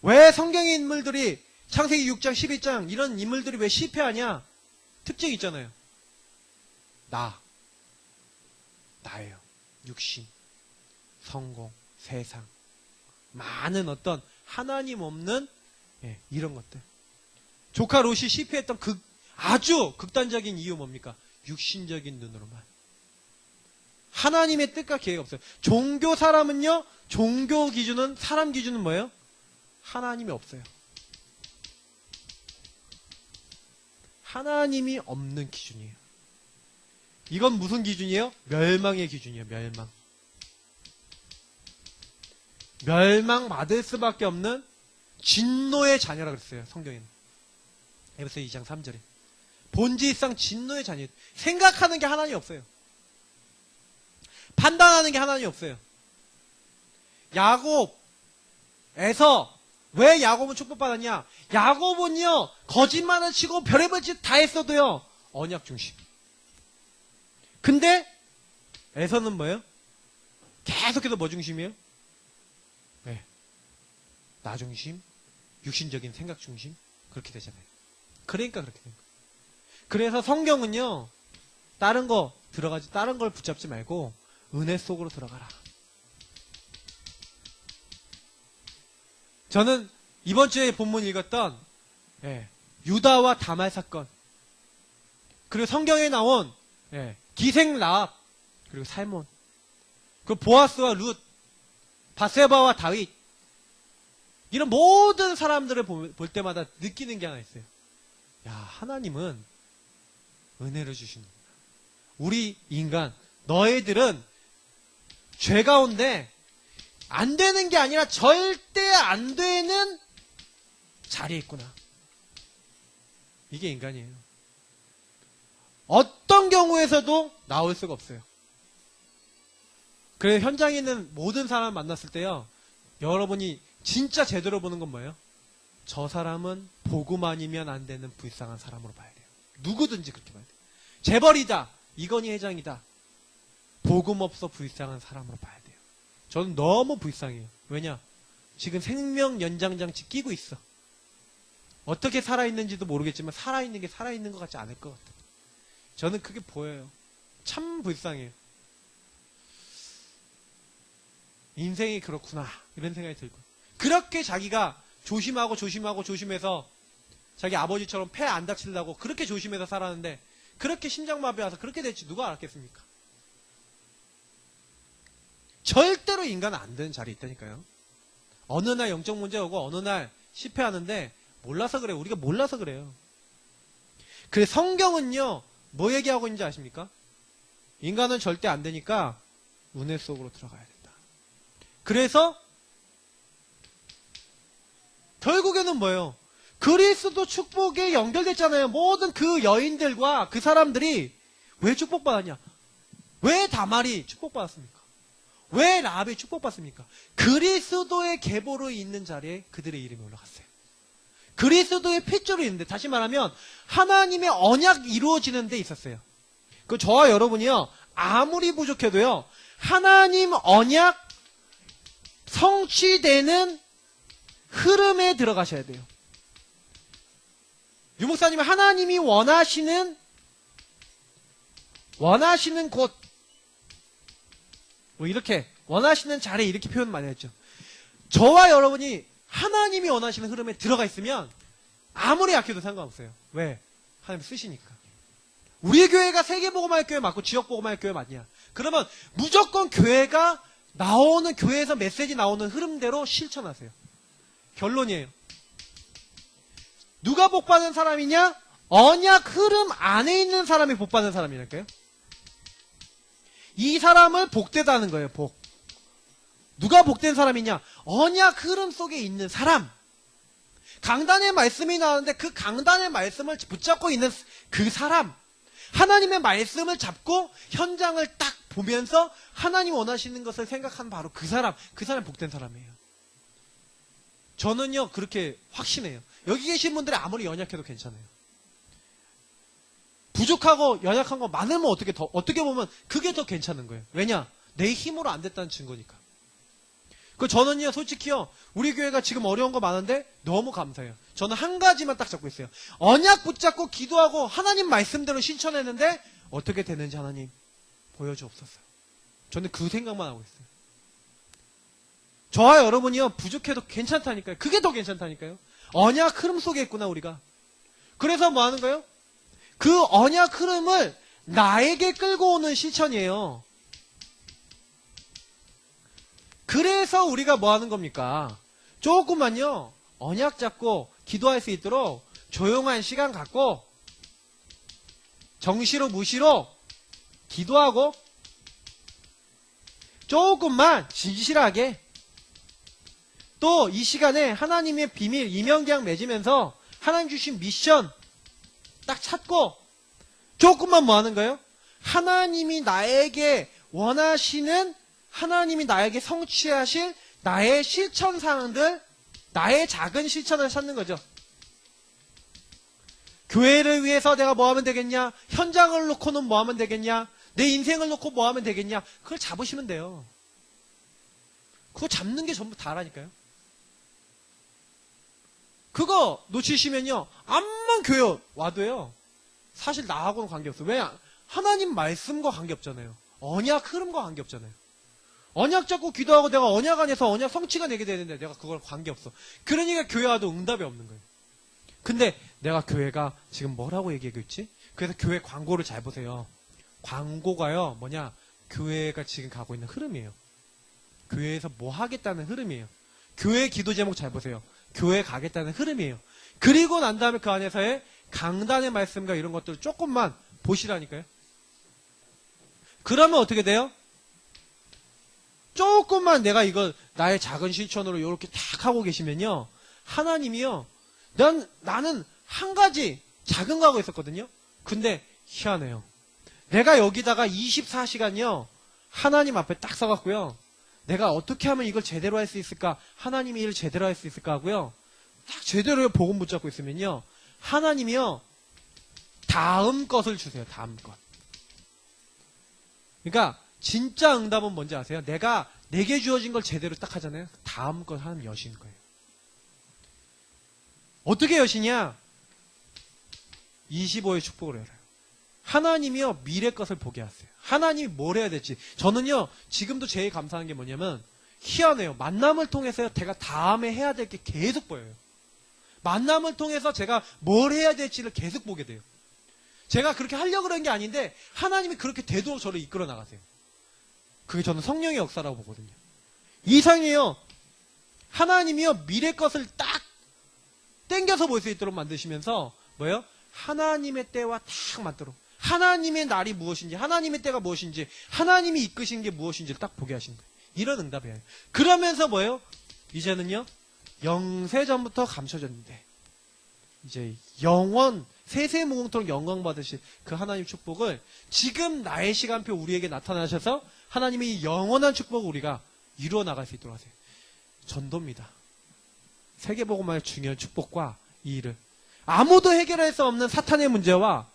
왜 성경의 인물들이 창세기 6장, 12장 이런 인물들이 왜 실패하냐? 특징이 있잖아요. 나예요. 육신, 성공, 세상, 많은 어떤 하나님 없는 이런 것들. 조카 롯이 실패했던 아주 극단적인 이유 뭡니까? 육신적인 눈으로만. 하나님의 뜻과 계획이 없어요. 종교 사람은요, 종교 기준은, 사람 기준은 뭐예요? 하나님이 없어요. 하나님이 없는 기준이에요. 이건 무슨 기준이에요? 멸망의 기준이에요. 멸망받을 수밖에 없는 진노의 자녀라 그랬어요. 성경에는. 에베소 2장 3절에. 본질상 진노의 자녀. 생각하는 게 하나님이 없어요. 판단하는 게 하나님이 없어요. 야곱에서 왜 야곱은 축복받았냐? 야곱은요 거짓말을 치고 별의별 짓 다 했어도요 언약 중심. 근데 에서는 뭐예요? 계속해서 뭐 중심이에요? 나 중심, 육신적인 생각 중심 그렇게 되잖아요. 그러니까 그렇게 된 거예요. 그래서 성경은요 다른 걸 붙잡지 말고 은혜 속으로 들어가라. 저는 이번 주에 본문 읽었던 유다와 다말 사건, 그리고 성경에 나온 기생 라합, 그리고 살몬, 그리고 보아스와 룻, 바세바와 다윗, 이런 모든 사람들을 볼 때마다 느끼는 게 하나 있어요. 야, 하나님은 은혜를 주시는구나. 우리 인간, 너희들은 죄 가운데 안 되는 게 아니라 절대 안 되는 자리에 있구나. 이게 인간이에요. 어떤 경우에서도 나올 수가 없어요. 그래서 현장에 있는 모든 사람을 만났을 때요, 여러분이 진짜 제대로 보는 건 뭐예요? 저 사람은 복음 아니면 안 되는 불쌍한 사람으로 봐야 돼요. 누구든지 그렇게 봐야 돼요. 재벌이다, 이건희 회장이다, 복음 없어 불쌍한 사람으로 봐야 돼요. 저는 너무 불쌍해요. 왜냐? 지금 생명 연장장치 끼고 있어. 어떻게 살아있는지도 모르겠지만 살아있는 게 살아있는 것 같지 않을 것 같아요. 저는 그게 보여요. 참 불쌍해요. 인생이 그렇구나 이런 생각이 들고, 그렇게 자기가 조심해서 자기 아버지처럼 폐 안 다치려고 그렇게 조심해서 살았는데 그렇게 심장마비 와서 그렇게 될지 누가 알았겠습니까? 절대로 인간은 안 되는 자리에 있다니까요. 어느 날 영적 문제 오고 어느 날 실패하는데 몰라서 그래요. 우리가 몰라서 그래요. 그래서 성경은요 뭐 얘기하고 있는지 아십니까? 인간은 절대 안 되니까 은혜 속으로 들어가야 된다. 그래서 결국에는 뭐예요? 그리스도 축복에 연결됐잖아요. 모든 그 여인들과 그 사람들이 왜 축복받았냐? 왜 다말이 축복받았습니까? 왜 라합이 축복받습니까? 그리스도의 계보로 있는 자리에 그들의 이름이 올라갔어요. 그리스도의 핏줄이 있는데, 다시 말하면 하나님의 언약 이루어지는 데 있었어요. 그 저와 여러분이요 아무리 부족해도요 하나님 언약 성취되는 흐름에 들어가셔야 돼요. 유목사님은 하나님이 원하시는 곳, 뭐 이렇게 원하시는 자리에 이렇게 표현 많이 했죠. 저와 여러분이 하나님이 원하시는 흐름에 들어가 있으면 아무리 약해도 상관없어요. 왜? 하나님 쓰시니까. 우리 교회가 세계복음화의 교회 맞고 지역복음화의 교회 맞냐? 그러면 무조건 교회가 나오는, 교회에서 메시지 나오는 흐름대로 실천하세요. 결론이에요. 누가 복받은 사람이냐? 언약 흐름 안에 있는 사람이 복받은 사람이랄까요? 이 사람을 복되다는 거예요. 복. 누가 복된 사람이냐? 언약 흐름 속에 있는 사람. 강단의 말씀이 나오는데 그 강단의 말씀을 붙잡고 있는 그 사람. 하나님의 말씀을 잡고 현장을 딱 보면서 하나님 원하시는 것을 생각하는 바로 그 사람. 그 사람이 복된 사람이에요. 저는요 그렇게 확신해요. 여기 계신 분들이 아무리 연약해도 괜찮아요. 부족하고 연약한 거 많으면 어떻게 보면 그게 더 괜찮은 거예요. 왜냐? 내 힘으로 안 됐다는 증거니까. 저는요 솔직히요 우리 교회가 지금 어려운 거 많은데 너무 감사해요. 저는 한 가지만 딱 잡고 있어요. 언약 붙잡고 기도하고 하나님 말씀대로 실천했는데 어떻게 되는지 하나님 보여주옵소서. 저는 그 생각만 하고 있어요. 저와 여러분이요 부족해도 괜찮다니까요. 그게 더 괜찮다니까요. 언약 흐름 속에 있구나 우리가. 그래서 뭐 하는 거예요? 그 언약 흐름을 나에게 끌고 오는 실천이에요. 그래서 우리가 뭐 하는 겁니까? 조금만요 언약 잡고 기도할 수 있도록 조용한 시간 갖고 정시로 무시로 기도하고 조금만 진실하게 또 이 시간에 하나님의 비밀 이면계약 맺으면서 하나님 주신 미션 딱 찾고 조금만 뭐 하는 거예요? 하나님이 나에게 원하시는, 하나님이 나에게 성취하실 나의 실천 사항들, 나의 작은 실천을 찾는 거죠. 교회를 위해서 내가 뭐 하면 되겠냐? 현장을 놓고는 뭐 하면 되겠냐? 내 인생을 놓고 뭐 하면 되겠냐? 그걸 잡으시면 돼요. 그거 잡는 게 전부 다라니까요. 그거 놓치시면요 암만 교회 와도요 사실 나하고는 관계없어요. 왜? 하나님 말씀과 관계없잖아요. 언약 흐름과 관계없잖아요. 언약 잡고 기도하고 내가 언약 안에서 언약 성취가 내게 되는데 내가 그걸 관계없어. 그러니까 교회 와도 응답이 없는 거예요. 근데 내가 교회가 지금 뭐라고 얘기하고 있지? 그래서 교회 광고를 잘 보세요. 광고가요 뭐냐? 교회가 지금 가고 있는 흐름이에요. 교회에서 뭐 하겠다는 흐름이에요. 교회 기도 제목 잘 보세요. 교회 가겠다는 흐름이에요. 그리고 난 다음에 그 안에서의 강단의 말씀과 이런 것들을 조금만 보시라니까요. 그러면 어떻게 돼요? 조금만 내가 이걸 나의 작은 실천으로 이렇게 탁 하고 계시면요 하나님이요 나는 한 가지 작은 거 하고 있었거든요. 근데 희한해요. 내가 여기다가 24시간요 하나님 앞에 딱 서갖고요 내가 어떻게 하면 이걸 제대로 할 수 있을까? 하나님이 일을 제대로 할 수 있을까 하고요. 딱 제대로 복음 붙잡고 있으면요. 하나님이요. 다음 것을 주세요. 다음 것. 그러니까 진짜 응답은 뭔지 아세요? 내게 주어진 걸 제대로 딱 하잖아요. 다음 것 하나님 여신 거예요. 어떻게 여시냐? 25의 축복을 열어요. 하나님이요. 미래 것을 보게 하세요. 하나님이 뭘 해야 될지. 저는요. 지금도 제일 감사한 게 뭐냐면 희한해요. 만남을 통해서 제가 다음에 해야 될 게 계속 보여요. 만남을 통해서 제가 뭘 해야 될지를 계속 보게 돼요. 제가 그렇게 하려고 그런 게 아닌데 하나님이 그렇게 되도록 저를 이끌어 나가세요. 그게 저는 성령의 역사라고 보거든요. 이상해요. 하나님이요. 미래 것을 딱 땡겨서 볼 수 있도록 만드시면서 뭐예요? 하나님의 때와 딱 맞도록 하나님의 날이 무엇인지 하나님의 때가 무엇인지 하나님이 이끄신 게 무엇인지 딱 보게 하시는 거예요. 이런 응답이에요. 그러면서 뭐예요? 이제는요. 영세전부터 감춰졌는데 이제 영원 세세무궁토록 영광 받으실 그 하나님 축복을 지금 나의 시간표 우리에게 나타나셔서 하나님이 영원한 축복을 우리가 이루어 나갈 수 있도록 하세요. 전도입니다. 세계복음화의 중요한 축복과 이 일을 아무도 해결할 수 없는 사탄의 문제와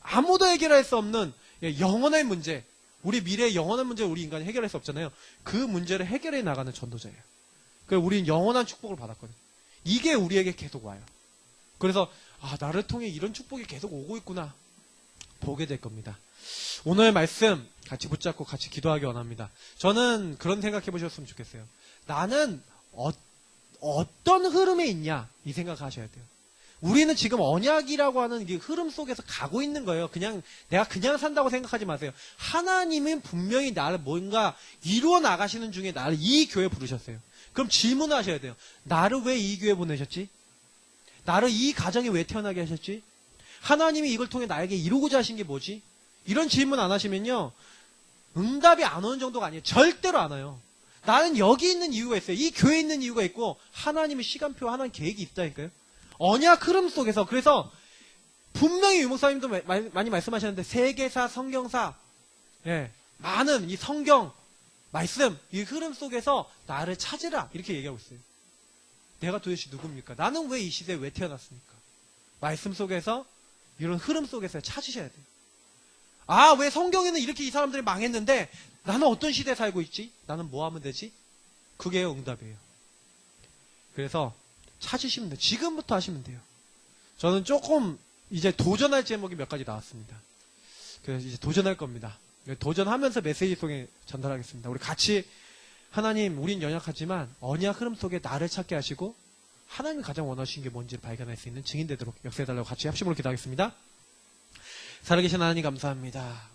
아무도 해결할 수 없는 영혼의 문제 우리 미래의 영원한 문제를 우리 인간이 해결할 수 없잖아요. 그 문제를 해결해 나가는 전도자예요. 그래서 우리는 영원한 축복을 받았거든요. 이게 우리에게 계속 와요. 그래서 나를 통해 이런 축복이 계속 오고 있구나 보게 될 겁니다. 오늘 말씀 같이 붙잡고 같이 기도하기 원합니다. 저는 그런 생각해 보셨으면 좋겠어요. 나는 어떤 흐름에 있냐 이 생각하셔야 돼요. 우리는 지금 언약이라고 하는 이 흐름 속에서 가고 있는 거예요. 내가 그냥 산다고 생각하지 마세요. 하나님은 분명히 나를 뭔가 이루어 나가시는 중에 나를 이 교회에 부르셨어요. 그럼 질문을 하셔야 돼요. 나를 왜 이 교회에 보내셨지? 나를 이 가정에 왜 태어나게 하셨지? 하나님이 이걸 통해 나에게 이루고자 하신 게 뭐지? 이런 질문 안 하시면요. 응답이 안 오는 정도가 아니에요. 절대로 안 와요. 나는 여기 있는 이유가 있어요. 이 교회에 있는 이유가 있고 하나님의 시간표, 하나님 계획이 있다니까요. 언약 흐름 속에서 그래서 분명히 유목사님도 많이 말씀하셨는데 세계사, 성경사 많은 이 성경 말씀 이 흐름 속에서 나를 찾으라 이렇게 얘기하고 있어요. 내가 도대체 누굽니까? 나는 왜 이 시대에 왜 태어났습니까? 말씀 속에서 이런 흐름 속에서 찾으셔야 돼요. 왜 성경에는 이렇게 이 사람들이 망했는데 나는 어떤 시대에 살고 있지? 나는 뭐 하면 되지? 그게 응답이에요. 그래서 찾으시면 돼요. 지금부터 하시면 돼요. 저는 조금 이제 도전할 제목이 몇 가지 나왔습니다. 그래서 이제 도전할 겁니다. 도전하면서 메시지 속에 전달하겠습니다. 우리 같이 하나님 우린 연약하지만 언약 흐름 속에 나를 찾게 하시고 하나님이 가장 원하시는 게 뭔지 발견할 수 있는 증인 되도록 역사해달라고 같이 합심으로 기도하겠습니다. 살아계신 하나님 감사합니다.